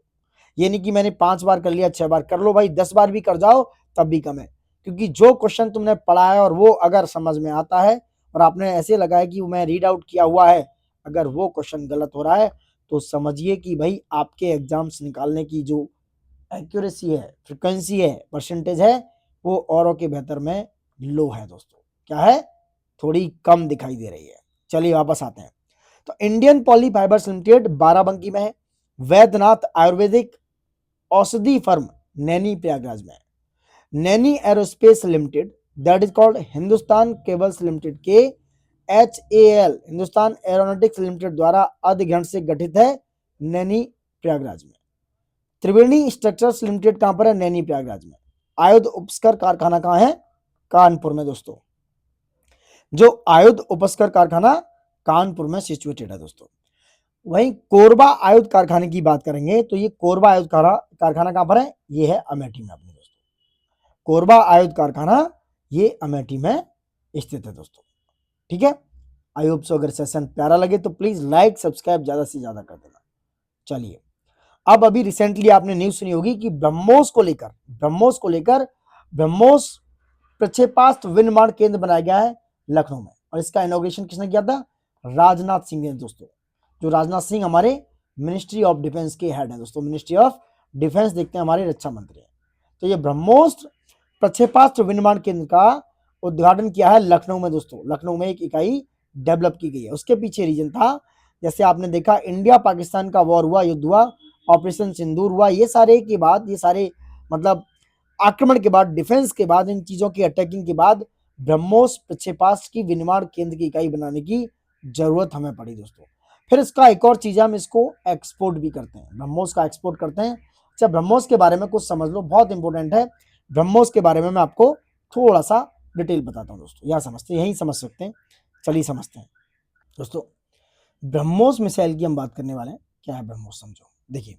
S1: ये नहीं कि मैंने 5 बार कर लिया, 6 बार कर लो भाई, 10 बार भी कर जाओ तब भी कम है। क्योंकि जो क्वेश्चन तुमने पढ़ा है और वो अगर समझ में आता है और आपने ऐसे लगाया कि मैं रीड आउट किया हुआ है, अगर वो क्वेश्चन गलत हो रहा है तो समझिए कि भाई आपके एग्जाम्स निकालने की जो एक्यूरेसी है, फ्रिक्वेंसी है, परसेंटेज है, वो औरों के बेहतर में लो है दोस्तों। क्या है? थोड़ी कम दिखाई दे रही है। चलिए वापस आते हैं। तो Indian poly fibres limited Barabanki में है। वैद्यनाथ आयुर्वेदिक औषधि फर्म नैनी प्रयागराज में है। Naini aerospace limited that is called Hindustan cables limited के HAL हिंदुस्तान एरोनॉटिक्स लिमिटेड द्वारा अधिग्रहण से गठित है नैनी प्रयागराज में। त्रिवेणी स्ट्रक्चर्स लिमिटेड कहां पर है? नैनी प्रयागराज में। आयुध उपस्कर कारखाना कहां है? कानपुर में दोस्तों। जो आयुध उपस्कर कारखाना कानपुर में सिचुएटेड है दोस्तों। वहीं कोरबा आयुध कारखाने की बात करेंगे तो ये कोरबा आयुध कारखाना कहां पर है? ये है अमेठी में अपने दोस्तों। कोरबा आयुध कारखाना ये अमेठी में स्थित है दोस्तों। ठीक है। आई होप सो अगर सेशन प्यारा लगे तो प्लीज लाइक सब्सक्राइब ज्यादा से ज्यादा कर देना। चलिए अब अभी रिसेंटली आपने न्यूज सुनी होगी कि ब्रह्मोस प्रक्षेपास्त्र विनिर्माण केंद्र बनाया गया है लखनऊ में। और इसका इनॉग्रेशन किसने किया था? राजनाथ सिंह ने दोस्तों। जो राजनाथ सिंह हमारे मिनिस्ट्री ऑफ डिफेंस के हेड हैं दोस्तों। मिनिस्ट्री ऑफ डिफेंस देखते हैं हमारे रक्षा मंत्री हैं। तो ये ब्रह्मोस प्रक्षेपास्त्र विनिर्माण केंद्र का उद्घाटन किया है लखनऊ में दोस्तों। लखनऊ में एक इकाई डेवलप की गई है। उसके पीछे रीजन था, जैसे आपने देखा इंडिया पाकिस्तान का वॉर हुआ, युद्ध हुआ, ऑपरेशन सिंदूर हुआ, ये सारे मतलब आक्रमण के बाद, डिफेंस के बाद, इन चीजों की अटैकिंग के बाद ब्रह्मोस प्रक्षेपास्त्र की विनिर्माण केंद्र की इकाई बनाने की जरूरत हमें पड़ी दोस्तों। फिर इसका एक और चीज, हम इसको एक्सपोर्ट भी करते हैं, ब्रह्मोस का एक्सपोर्ट करते हैं। अच्छा ब्रह्मोस के बारे में कुछ समझ लो, बहुत इंपॉर्टेंट है। ब्रह्मोस के बारे में मैं आपको थोड़ा सा डिटेल बताता हूँ दोस्तों। यहाँ समझते हैं, यही समझ सकते हैं। चलिए समझते हैं दोस्तों। ब्रह्मोस मिसाइल की हम बात करने वाले हैं। क्या है ब्रह्मोस समझो। देखिए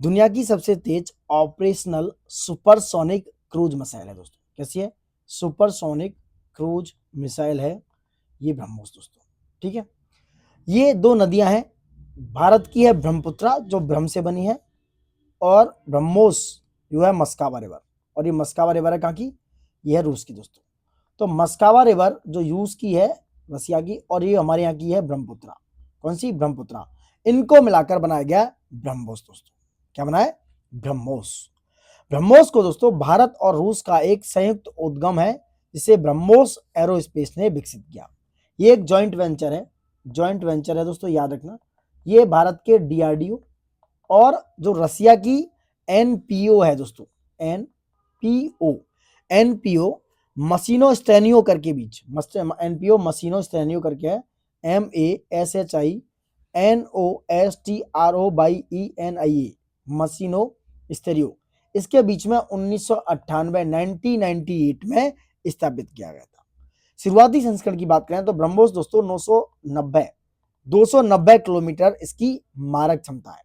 S1: दुनिया की सबसे तेज ऑपरेशनल सुपरसोनिक क्रूज मिसाइल है दोस्तों। कैसी है? सुपरसोनिक क्रूज मिसाइल है ये ब्रह्मोस दोस्तों। ठीक है। ये 2 नदियां हैं। भारत की है ब्रह्मपुत्रा जो ब्रह्म से बनी है, और ब्रह्मोस जो है मस्कावा रिवर। और ये मस्कावा रिवर है कहाँ की? ये है रूस की दोस्तों। तो मस्कावा रिवर जो रूस की है, रसिया की, और ये हमारे यहाँ की है ब्रह्मपुत्रा। कौन सी? ब्रह्मपुत्रा। इनको मिलाकर बनाया गया ब्रह्मोस दोस्तों। क्या बना है? ब्रह्मोस। ब्रह्मोस को दोस्तों भारत और रूस का एक संयुक्त उद्गम है जिसे ब्रह्मोस एरोस्पेस ने विकसित किया। ये एक जॉइंट वेंचर है दोस्तों, याद रखना। ये भारत के DRDO और जो रसिया की NPO है दोस्तों, NPO मशीनो स्टेनियो करके बीच, NPO मशीनो स्टेनियो करके है, MASHINOSTROBIENIA मशीनो स्टेरियो। इसके बीच में 1998 में स्थापित किया गया था। शुरुआती संस्करण की बात करें तो ब्रह्मोस दोस्तों 290 किलोमीटर इसकी मारक क्षमता है।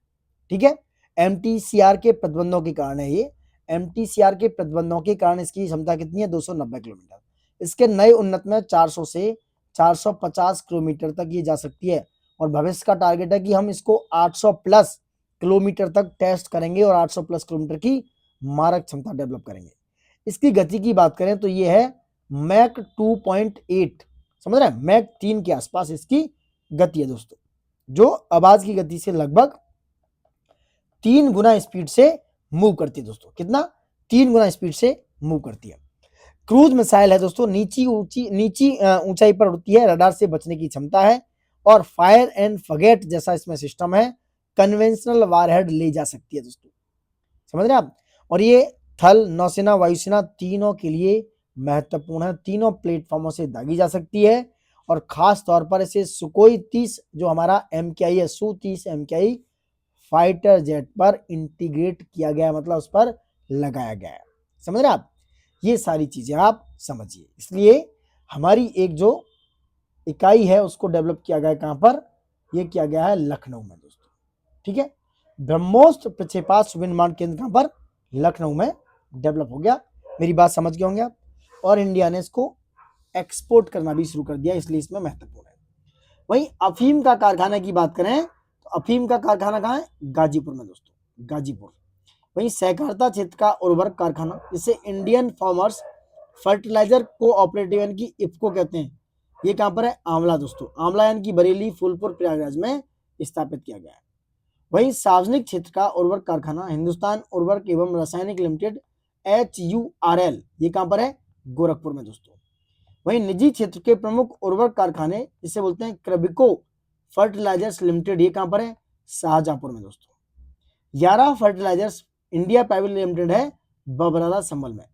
S1: ठीक है। MTCR के प्रतिबंधों के कारण है ये। MTCR के प्रतिबंधों के कारण इसकी क्षमता कितनी है? 290 किलोमीटर। इसके नए उन्नत में 400 से 450 किलोमीटर तक ये जा सकती है। और भविष्य का टारगेट है कि हम इसको 800 प्लस किलोमीटर तक टेस्ट करेंगे और 800 प्लस किलोमीटर की मारक क्षमता डेवलप करेंगे। इसकी गति की बात करें तो ये है मैक 2.8, समझ रहे हैं, मैक 3 के आसपास इसकी गति है दोस्तों, जो आवाज की गति से लगभग 3 गुना स्पीड से मूव करती है दोस्तों। कितना? 3 गुना स्पीड से मूव करती है। क्रूज मिसाइल है दोस्तों, नीची ऊंचाई पर उड़ती है, रडार से बचने की क्षमता है और फायर एंड फॉरगेट जैसा इसमें सिस्टम है। कन्वेंशनल वारहेड ले जा सकती है दोस्तों, समझ रहे हैं आप। और ये थल, नौसेना, वायुसेना तीनों के लिए महत्वपूर्ण है, तीनों प्लेटफॉर्मों से दागी जा सकती है। और खास तौर पर इसे सुकोई 30 जो हमारा MKI है, Su-30 MKI फाइटर जेट पर इंटीग्रेट किया गया है, मतलब उस पर लगाया गया है, समझ रहे हैं आप। ये सारी चीजें आप समझिए। इसलिए हमारी एक जो इकाई है उसको डेवलप किया गया है कहां पर? ये किया गया है लखनऊ में दोस्तों, ठीक है। ब्रह्मोस प्रक्षेपास्त्र विमान केंद्र कहां पर? लखनऊ में डेवलप हो गया। मेरी बात समझ गए होंगे आप। और इंडिया ने इसको एक्सपोर्ट करना भी शुरू कर दिया, इसलिए इसमें महत्वपूर्ण है। वहीं अफीम का कारखाना की बात करें तो अफीम का कारखाना कहां है? गाजीपुर में दोस्तों, गाजीपुर। वहीं सहकारिता क्षेत्र का उर्वरक कारखाना, जिसे इंडियन फार्मर्स फर्टिलाइजर कोऑपरेटिव यानी कि इफ्को कहते हैं, ये कहां पर है? आंवला दोस्तों, आंवला यानी कि बरेली, फूलपुर, प्रयागराज में स्थापित किया गया है। वहीं सार्वजनिक क्षेत्र का उर्वरक कारखाना हिंदुस्तान उर्वरक एवं रासायनिक लिमिटेड HURL, ये कहां पर है? गोरखपुर में दोस्तों। वहीं निजी क्षेत्र के प्रमुख उर्वरक कारखाने जिसे बोलते हैं क्रबिको फर्टिलाइजर्स लिमिटेड, ये कहां पर है? शाहजहांपुर में दोस्तों। यारा फर्टिलाइजर्स इंडिया प्राइवेट लिमिटेड है बबराला संभल में।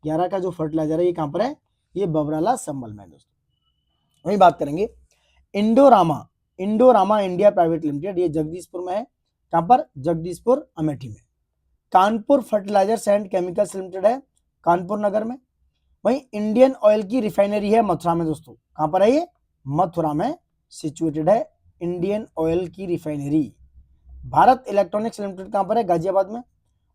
S1: यारा का जो फर्टिलाइजर है ये कहां पर है? ये बबराला संभल में दोस्तों। वहीं बात करेंगे इंडोरामा इंडिया प्राइवेट लिमिटेड, ये जगदीशपुर में है। कहां पर? जगदीशपुर अमेठी में। Kanpur fertilizers and chemicals limited है कानपुर नगर में। वहीं इंडियन ऑयल की रिफाइनरी है मथुरा में दोस्तों। कहां पर है ये? मथुरा में सिचुएटेड है इंडियन ऑयल की रिफाइनरी। भारत इलेक्ट्रॉनिक्स लिमिटेड कहां पर है? गाजियाबाद में।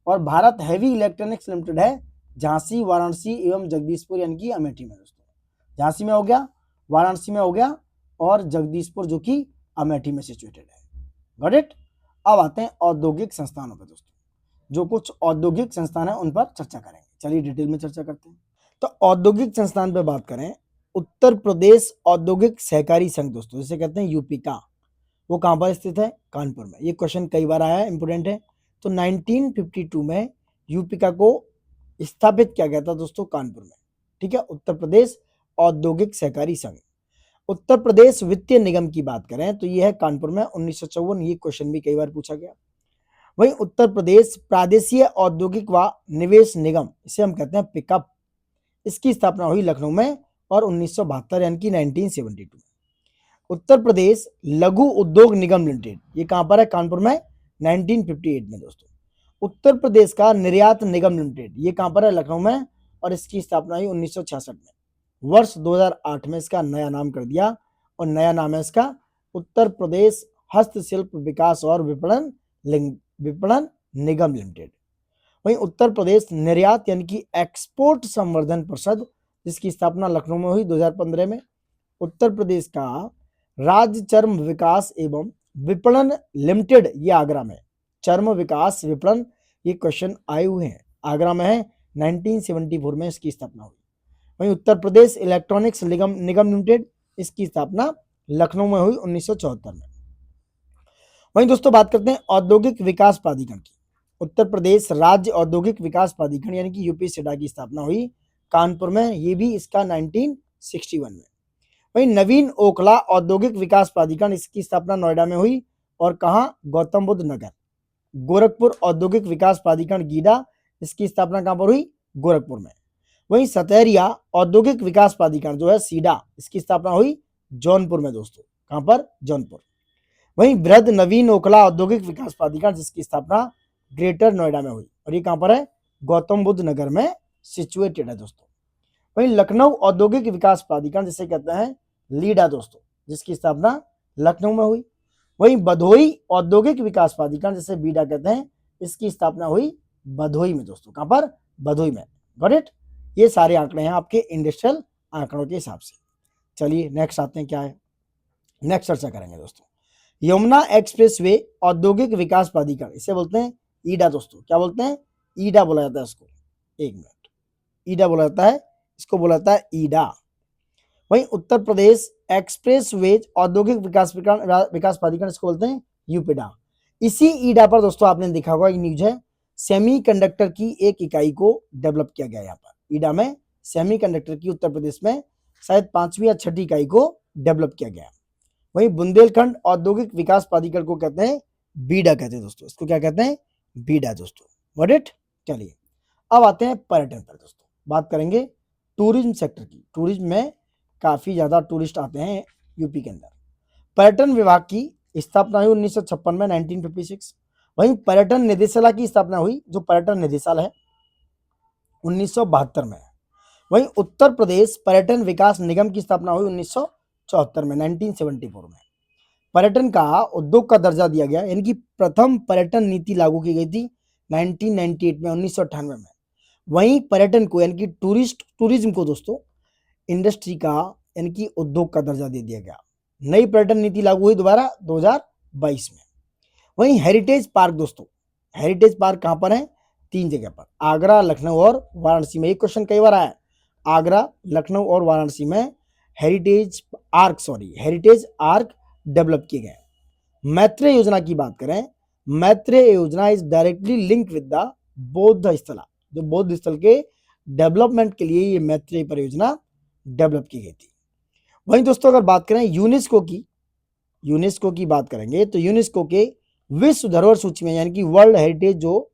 S1: और भारत हैवी इलेक्ट्रॉनिक्स लिमिटेड है झांसी, वाराणसी एवं जगदीशपुर यानी कि अमेठी में दोस्तों। झांसी में हो गया, वाराणसी में हो गया और जगदीशपुर जो कि अमेठी में सिचुएटेड है। Got it. अब आते हैं औद्योगिक संस्थानों पर दोस्तों। जो कुछ औद्योगिक संस्थान है उन पर चर्चा करेंगे। चलिए डिटेल में चर्चा करते हैं। तो औद्योगिक संस्थान पर बात करें, उत्तर प्रदेश औद्योगिक सहकारी संघ दोस्तों, जिसे कहते हैं यूपी का, वो कहां पर स्थित है? कानपुर में। ये क्वेश्चन कई बार आया है, इंपोर्टेंट है। तो 1952 में यूपीका को स्थापित किया गया था दोस्तों कानपुर में, ठीक है। उत्तर प्रदेश औद्योगिक सहकारी संघ। उत्तर प्रदेश वित्तीय निगम की बात करें तो यह है कानपुर में, 1954। ये क्वेश्चन भी कई बार पूछा गया। वहीं उत्तर प्रदेश प्रादेशीय औद्योगिक व निवेश निगम, इसे हम कहते हैं पिकअप, इसकी स्थापना हुई लखनऊ में और 1972 यानी कि 1972। उत्तर प्रदेश लघु उद्योग निगम लिमिटेड, ये कहां पर है? कानपुर में, 1958 में दोस्तों। उत्तर प्रदेश का निर्यात निगम लिमिटेड, ये कहां पर है? लखनऊ में और इसकी स्थापना हुई 1966 में। वर्ष 2008 में इसका नया नाम कर दिया और नया नाम है इसका उत्तर प्रदेश हस्तशिल्प विकास और विपणन निगम लिमिटेड। वहीं उत्तर प्रदेश निर्यात यानी कि एक्सपोर्ट संवर्धन परिषद, जिसकी स्थापना लखनऊ में हुई 2015 में। उत्तर प्रदेश का राज्य चर्म विकास एवं विपणन लिमिटेड, ये आगरा में। चर्म विकास विपणन, ये क्वेश्चन आए हुए हैं, आगरा में है, 1974 में इसकी स्थापना हुई। वहीं उत्तर प्रदेश इलेक्ट्रॉनिक्स निगम लिमिटेड, इसकी स्थापना लखनऊ में हुई 1974 में। वहीं दोस्तों बात करते हैं औद्योगिक विकास प्राधिकरण की। उत्तर प्रदेश राज्य औद्योगिक विकास प्राधिकरण यानी कि यूपी सिडा की स्थापना हुई कानपुर में, ये भी इसका 1961 में। वहीं नवीन ओखला औद्योगिक विकास प्राधिकरण, इसकी स्थापना नोएडा में हुई और कहां? गौतम बुद्ध नगर। गोरखपुर औद्योगिक विकास प्राधिकरण गीडा, इसकी स्थापना कहां पर हुई? गोरखपुर में। वहीं सतहरिया औद्योगिक विकास प्राधिकरण जो है सीडा, इसकी स्थापना हुई जौनपुर में दोस्तों। कहां पर? जौनपुर। वहीं बृहद नवीन ओखला औद्योगिक विकास प्राधिकरण, जिसकी स्थापना ग्रेटर नोएडा में हुई और ये कहां पर है? गौतम बुद्ध नगर में सिचुएटेड है दोस्तों। वहीं लखनऊ औद्योगिक विकास प्राधिकरण, जिसे कहते हैं लीडा दोस्तों, जिसकी स्थापना लखनऊ में हुई। वहीं भदोही औद्योगिक विकास प्राधिकरण, जिसे बीडा कहते हैं, इसकी स्थापना हुई भदोही में दोस्तों। कहां पर? भदोही में। Got it. ये सारे आंकड़े हैं आपके इंडस्ट्रियल आंकड़ों के हिसाब से। चलिए नेक्स्ट आते हैं, क्या है नेक्स्ट चर्चा करेंगे दोस्तों। यमुना एक्सप्रेसवे औद्योगिक विकास प्राधिकरण, इसे बोलते हैं ईडा दोस्तों। क्या बोलते हैं? ईडा बोला जाता है इसको। एक मिनट, ईडा बोला जाता है, इसको बोला जाता है ईडा। वहीं उत्तर प्रदेश एक्सप्रेसवेज औद्योगिक विकास प्राधिकरण, इसको बोलते हैं यूपीडा। इसी ईडा पर दोस्तों आपने देखा होगा, एक न्यूज है, सेमीकंडक्टर की एक इकाई को डेवलप किया गया। यहाँ पर ईडा में सेमीकंडक्टर की उत्तर प्रदेश में शायद 5वीं या 6ठी इकाई को डेवलप किया गया। वहीं बुंदेलखंड औद्योगिक विकास प्राधिकरण को कहते हैं बीडा कहते हैं दोस्तों। इसको क्या कहते हैं? बीडा दोस्तों। Got it? चलिए अब आते हैं पर्यटन पर दोस्तों। बात करेंगे टूरिज्म सेक्टर की। टूरिज्म में काफी ज्यादा टूरिस्ट आते हैं यूपी के अंदर। पर्यटन विभाग की स्थापना हुई 1956 में, 1956। वहीं पर्यटन निदेशालय की स्थापना हुई, जो पर्यटन निदेशालय है, 1972 में। वहीं उत्तर प्रदेश पर्यटन विकास निगम की स्थापना हुई 1974 में, 1974 में। पर्यटन का उद्योग का दर्जा दिया गया, यानी कि प्रथम पर्यटन नीति लागू की गई थी 1998 में, 1998 में। वहीं पर्यटन को यानी कि टूरिज्म को दोस्तों इंडस्ट्री का यानी कि उद्योग का दर्जा दे दिया गया। नई पर्यटन नीति लागू हुई दोबारा 2022 में। वहीं हेरिटेज पार्क दोस्तों, हेरिटेज पार्क कहां पर है? 3 जगह पर, आगरा, लखनऊ और वाराणसी में। एक क्वेश्चन कई बार आया, आगरा, लखनऊ और वाराणसी में हेरिटेज आर्क डेवलप किए गए। मैत्रेय योजना की बात करें, मैत्रेय योजना is directly link with the बौद्ध स्थल, जो बौद्ध स्थल के डेवलपमेंट के लिए ये मैत्रेय परियोजना डेवलप की गई थी। वहीं दोस्तों अगर बात करें यूनेस्को की बात करेंगे, तो यूनेस्को के विश्व धरोहर सूची में, यानी कि वर्ल्ड हेरिटेज जो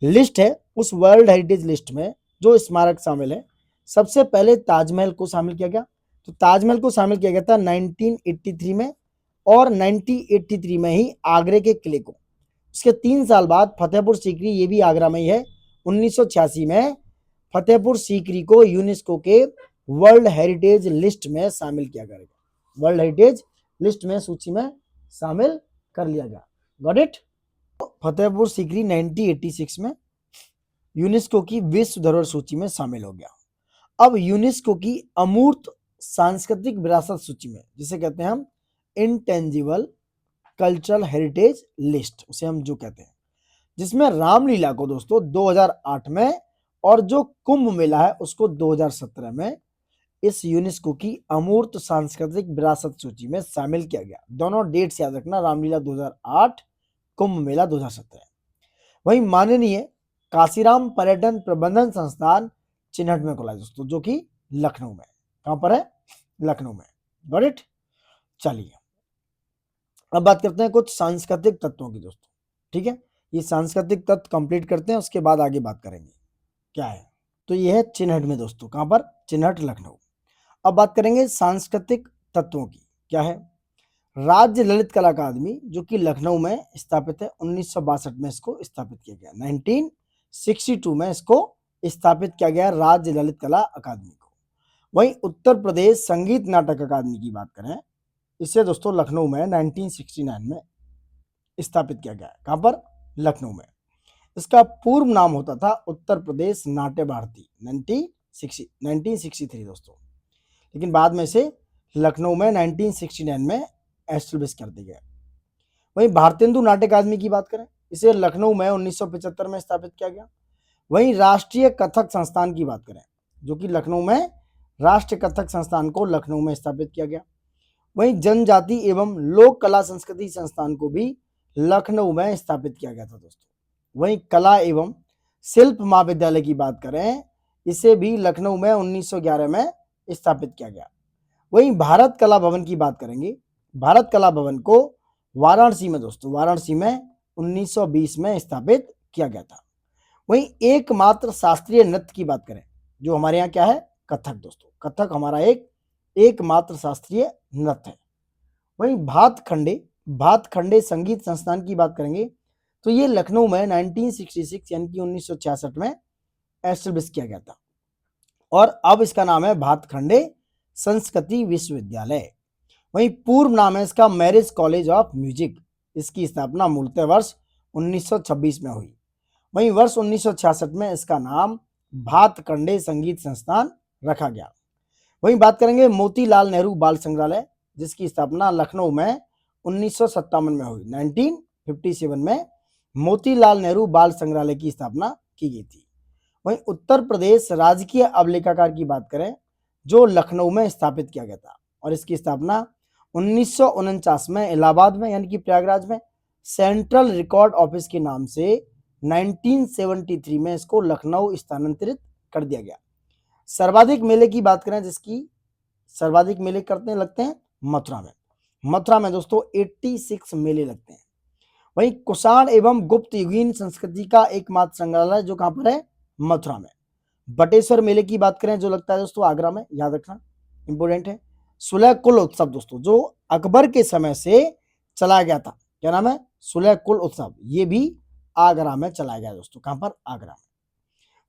S1: लिस्ट है, उस वर्ल्ड हेरिटेज लिस्ट में जो स्मारक शामिल है, सबसे पहले ताजमहल को शामिल किया गया। तो ताजमहल को शामिल किया गया था 1983 में, और 1983 में ही आगरे के किले को। उसके 3 साल बाद फतेहपुर सीकरी, ये भी आगरा में ही है, 1986 में फतेहपुर सीकरी को यूनेस्को के वर्ल्ड हेरिटेज लिस्ट में शामिल किया गया। वर्ल्ड हेरिटेज लिस्ट में, सूची में शामिल कर लिया गया। Got it? फतेहपुर सीकरी 1986 में यूनेस्को की विश्व धरोहर सूची में शामिल हो गया। अब यूनेस्को की अमूर्त सांस्कृतिक विरासत सूची में, जिसे कहते हैं हम इंटेंजिबल कल्चरल हेरिटेज लिस्ट, उसे हम जो कहते हैं, जिसमें रामलीला को दोस्तों 2008 में, और जो कुंभ मेला है उसको 2017 में इस यूनेस्को की अमूर्त सांस्कृतिक विरासत सूची में शामिल किया गया। दोनों डेट्स याद रखना, रामलीला 2008, कुंभ मेला 2017। वहीं माननीय काशीराम पर्यटन प्रबंधन संस्थान चिन्हट में खुला है दोस्तों, जो कि लखनऊ में। कहां पर है? लखनऊ में। Got it? चलिए अब बात करते हैं कुछ सांस्कृतिक तत्वों की दोस्तों। ठीक है, ये सांस्कृतिक तत्व कंप्लीट करते हैं, उसके बाद आगे बात करेंगे क्या है। तो ये है चिन्हट में दोस्तों। कहां पर? चिन्हट, लखनऊ। अब बात करेंगे सांस्कृतिक तत्वों की। क्या है? राज्य ललित कला अकादमी, जो कि लखनऊ में स्थापित है, 1962 में इसको स्थापित किया गया। 1962 में इसको स्थापित किया गया राज्य ललित कला अकादमी को। वहीं उत्तर प्रदेश संगीत नाटक अकादमी की बात करें, इसे दोस्तों लखनऊ में 1969 में स्थापित किया गया। कहां पर? लखनऊ में। इसका पूर्व नाम होता था उत्तर प्रदेश नाट्य भारती, 1963 दोस्तों, लेकिन बाद में इसे लखनऊ में 1969 में एस्टेब्लिश कर दिया गया। वहीं भारतेंदु नाट्य अकादमी की बात करें, इसे लखनऊ में 1975 में स्थापित किया गया। वहीं राष्ट्रीय कथक संस्थान की बात करें, जो कि लखनऊ में, राष्ट्रीय कथक संस्थान को लखनऊ में स्थापित किया गया। वहीं जनजाति एवं लोक कला संस्कृति संस्थान को भी लखनऊ में स्थापित किया गया था दोस्तों। वहीं कला एवं शिल्प महाविद्यालय की बात करें, इसे भी लखनऊ में 1911 में स्थापित किया गया। वहीं भारत कला भवन की बात करेंगे, भारत कला भवन को वाराणसी में दोस्तों, वाराणसी में 1920 में स्थापित किया गया था। वहीं एकमात्र शास्त्रीय नृत्य की बात करें, जो हमारे यहाँ क्या है? कथक दोस्तों। कथक हमारा एकमात्र शास्त्रीय नृत्य है। वहीं भातखंडे संगीत संस्थान की बात करेंगे, तो ये लखनऊ में 1966 यानी कि 1966 में एस्टेब्लिश किया गया था, और अब इसका नाम है भातखंडे संस्कृति विश्वविद्यालय। वहीं पूर्व नाम है इसका मैरिज कॉलेज ऑफ म्यूजिक। इसकी स्थापना मूलतः वर्ष 1926 में हुई। वहीं वर्ष 1966 में इसका नाम भातखंडे संगीत संस्थान रखा गया। वहीं बात करेंगे मोतीलाल नेहरू बाल संग्रहालय, जिसकी स्थापना लखनऊ में 1957 में हुई। 1957 में मोतीलाल नेहरू बाल संग्रहालय की स्थापना की गई थी। वहीं उत्तर प्रदेश राजकीय अभिलेखागार की बात करें जो लखनऊ में स्थापित किया गया था और इसकी स्थापना 1949 में इलाहाबाद में यानी कि प्रयागराज में सेंट्रल रिकॉर्ड ऑफिस के नाम से 1973 में इसको लखनऊ स्थानांतरित कर दिया गया। सर्वाधिक मेले की बात करें जिसकी सर्वाधिक मेले लगते हैं मथुरा में दोस्तों 86 मेले लगते हैं। वहीं कुषाण एवं गुप्त युगीन संस्कृति का एकमात्र संग्रहालय जो कहां पर है, मथुरा में। बटेश्वर मेले की बात करें जो लगता है दोस्तों आगरा में, याद रखना इंपोर्टेंट है। सुलह कुल उत्सव दोस्तों जो अकबर के समय से चलाया गया था, क्या नाम है, सुलह कुल उत्सव, ये भी आगरा में चलाया गया दोस्तों, कहां पर, आगरा में।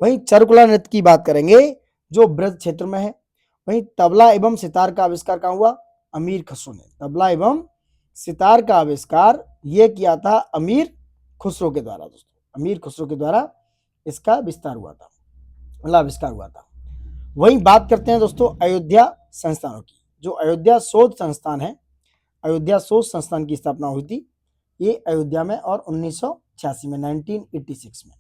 S1: वहीं चरकुला नृत्य की बात करेंगे जो ब्रज क्षेत्र में है। वहीं तबला एवं सितार का आविष्कार कहां हुआ, अमीर खुसरो ने तबला एवं सितार का आविष्कार ये किया था अमीर खुसरो के द्वारा दोस्तों, अमीर खुसरो के द्वारा इसका विस्तार हुआ था, मतलब आविष्कार हुआ था। वहीं बात करते हैं दोस्तों अयोध्या संस्थानों की। जो अयोध्या शोध संस्थान है, अयोध्या शोध संस्थान की स्थापना हुई थी ये अयोध्या में और 1986 में 1986 में।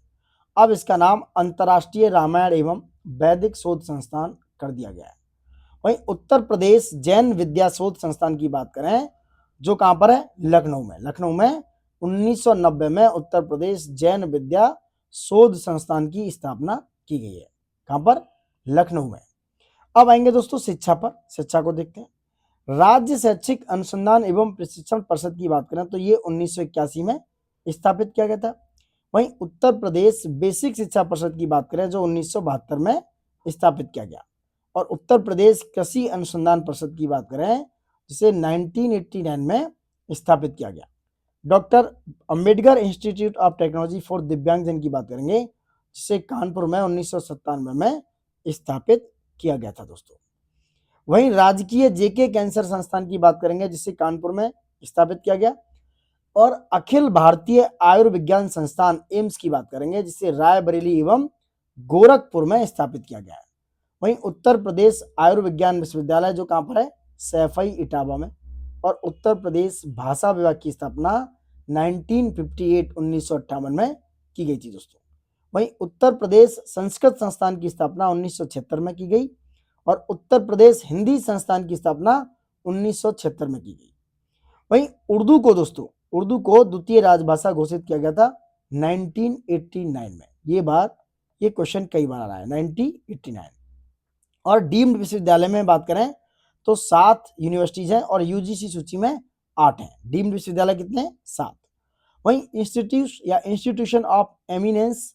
S1: अब इसका नाम अंतर्राष्ट्रीय रामायण एवं वैदिक शोध संस्थान कर दिया गया है। वहीं उत्तर प्रदेश जैन विद्या शोध संस्थान की बात करें जो कहां पर है, लखनऊ में। लखनऊ में 1990 में उत्तर प्रदेश जैन विद्या शोध संस्थान की स्थापना की गई है, कहां पर, लखनऊ में। अब आएंगे दोस्तों शिक्षा पर, शिक्षा को देखते हैं। राज्य शैक्षिक अनुसंधान एवं प्रशिक्षण परिषद की बात करें तो ये 1981 में स्थापित किया गया था। वहीं उत्तर प्रदेश बेसिक शिक्षा परिषद की बात करें जो 1972 में स्थापित किया गया। और उत्तर प्रदेश कृषि अनुसंधान परिषद की बात करें जिसे 1989 में स्थापित किया गया। Doctor Ambedkar institute of technology for दिव्यांगजन की बात करेंगे जिसे कानपुर में 1997 में स्थापित किया गया था दोस्तों। वहीं राजकीय जेके कैंसर संस्थान की बात करेंगे जिसे कानपुर में स्थापित किया गया। और अखिल भारतीय आयुर्विज्ञान संस्थान एम्स की बात करेंगे जिसे रायबरेली एवं गोरखपुर में स्थापित किया गया है। वहीं उत्तर प्रदेश आयुर्विज्ञान विश्वविद्यालय जो कहां पर है, सैफई इटावा में। और उत्तर प्रदेश भाषा विभाग की स्थापना 1958 में की गई थी दोस्तों। वहीं उत्तर प्रदेश संस्कृत संस्थान की स्थापना 1976 में की गई और उत्तर प्रदेश हिंदी संस्थान की स्थापना 1976 में की गई। वहीं उर्दू को दोस्तों, उर्दू को द्वितीय राजभाषा घोषित किया गया था 1989 में। ये क्वेश्चन कई बार आ रहा है, 1989। और डीम्ड विश्वविद्यालय में बात करें तो 7 यूनिवर्सिटीज हैं और यूजीसी सूची में 8 हैं। डीम्ड विश्वविद्यालय कितने हैं, 7। वहीं institution of eminence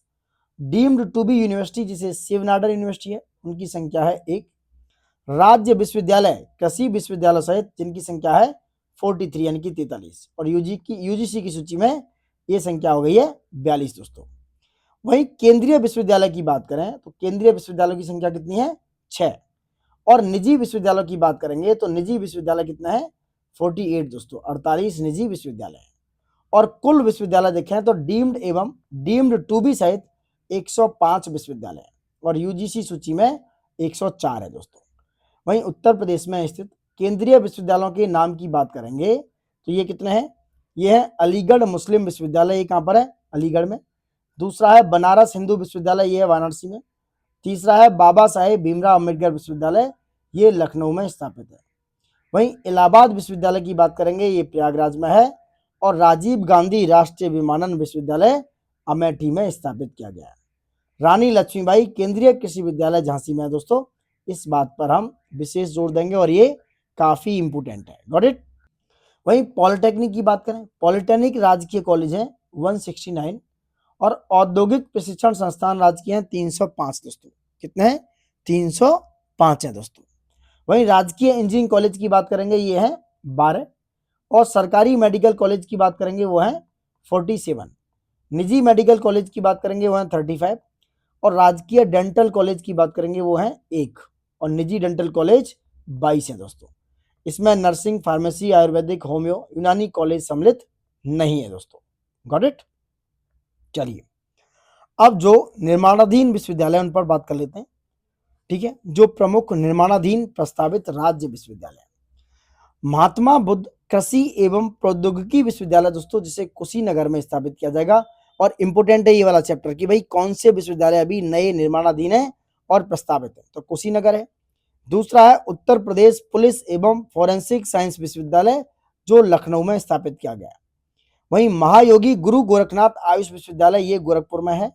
S1: deemed to be university जिसे शिवनाडर यूनिवर्सिटी है, उनकी संख्या है 1। राज्य विश्वविद्यालय कृषि विश्वविद्यालय सहित जिनकी संख्या है 43 यानी कि 43। और यूजीसी की सूची में ये संख्या हो गई है 42 दोस्तों। वहीं केंद्रीय विश्वविद्यालय की बात करें तो केंद्रीय विश्वविद्यालयों की संख्या कितनी है, 6। और निजी विश्वविद्यालयों की बात करेंगे तो निजी विश्वविद्यालय कितना है, 48 दोस्तों, 48 निजी विश्वविद्यालय है। और कुल विश्वविद्यालय देखें तो डीम्ड एवं डीम्ड टू बी सहित 105 विश्वविद्यालय है और यूजीसी सूची में 104 है दोस्तों। वहीं उत्तर प्रदेश में स्थित केंद्रीय विश्वविद्यालयों के नाम की बात करेंगे तो ये कितने हैं, ये है अलीगढ़ मुस्लिम विश्वविद्यालय, ये कहां पर है, अलीगढ़ में। दूसरा है बनारस हिंदू विश्वविद्यालय, ये है वाराणसी में। तीसरा है बाबा साहेब भीमराव अम्बेडकर विश्वविद्यालय, ये लखनऊ में स्थापित है। वहीं इलाहाबाद विश्वविद्यालय की बात करेंगे, ये प्रयागराज में है। और राजीव गांधी राष्ट्रीय विमानन विश्वविद्यालय अमेठी में स्थापित किया गया है। रानी लक्ष्मीबाई केंद्रीय कृषि विद्यालय झांसी में है दोस्तों, इस बात पर हम विशेष जोर देंगे और ये काफी इंपोर्टेंट है, गॉट इट। वहीं पॉलिटेक्निक की बात करें, पॉलिटेक्निक राजकीय कॉलेज है 169 और औद्योगिक प्रशिक्षण संस्थान राजकीय हैं 305 दोस्तों, कितने हैं, 305 हैं दोस्तों। वहीं राजकीय इंजीनियरिंग कॉलेज की बात करेंगे, ये है 12। और सरकारी मेडिकल कॉलेज की बात करेंगे वो है 47। निजी मेडिकल कॉलेज की बात करेंगे वो है 35। और राजकीय डेंटल कॉलेज की बात करेंगे वो है 1 और निजी डेंटल कॉलेज 22 है दोस्तों। इसमें नर्सिंग, फार्मेसी, आयुर्वेदिक, होम्यो, यूनानी कॉलेज सम्मिलित नहीं है दोस्तों, गॉट इट। चलिए अब जो निर्माणाधीन विश्वविद्यालय उन पर बात कर लेते हैं, ठीक है। जो प्रमुख निर्माणाधीन प्रस्तावित राज्य विश्वविद्यालय, महात्मा बुद्ध कृषि एवं प्रौद्योगिकी विश्वविद्यालय दोस्तों, जिसे कुशीनगर में स्थापित किया जाएगा। और इंपोर्टेंट है ये वाला चैप्टर कि भाई कौन से विश्वविद्यालय अभी नए निर्माणाधीन है और प्रस्तावित है, तो कुशीनगर है। दूसरा है उत्तर प्रदेश पुलिस एवं फोरेंसिक साइंस विश्वविद्यालय, जो लखनऊ में स्थापित किया गया है। वहीं महायोगी गुरु गोरखनाथ आयुष विश्वविद्यालय, ये गोरखपुर में है।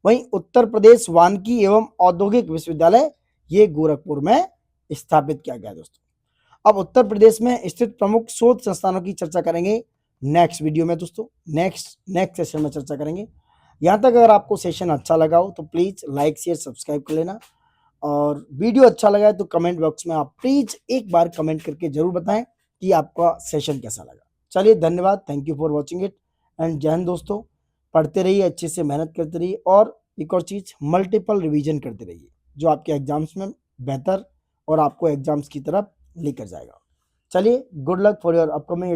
S1: वहीं उत्तर प्रदेश वानिकी एवं औद्योगिक विश्वविद्यालय, ये गोरखपुर में स्थापित किया गया दोस्तों। अब उत्तर प्रदेश में स्थित प्रमुख शोध संस्थानों की चर्चा करेंगे नेक्स्ट वीडियो में दोस्तों, नेक्स्ट सेशन में चर्चा करेंगे। यहाँ तक अगर आपको सेशन अच्छा लगा हो तो प्लीज लाइक शेयर सब्सक्राइब कर लेना, और वीडियो अच्छा लगा है तो कमेंट बॉक्स में आप प्लीज एक बार कमेंट करके जरूर बताएं कि आपका सेशन कैसा लगा। चलिए धन्यवाद, thank you for watching it and जय हिंद दोस्तों। पढ़ते रहिए, अच्छे से मेहनत करते रहिए, और एक और चीज, मल्टीपल रिवीजन करते रहिए, जो आपके एग्जाम्स में बेहतर और आपको एग्जाम्स की तरफ लेकर जाएगा। चलिए, good luck for your upcoming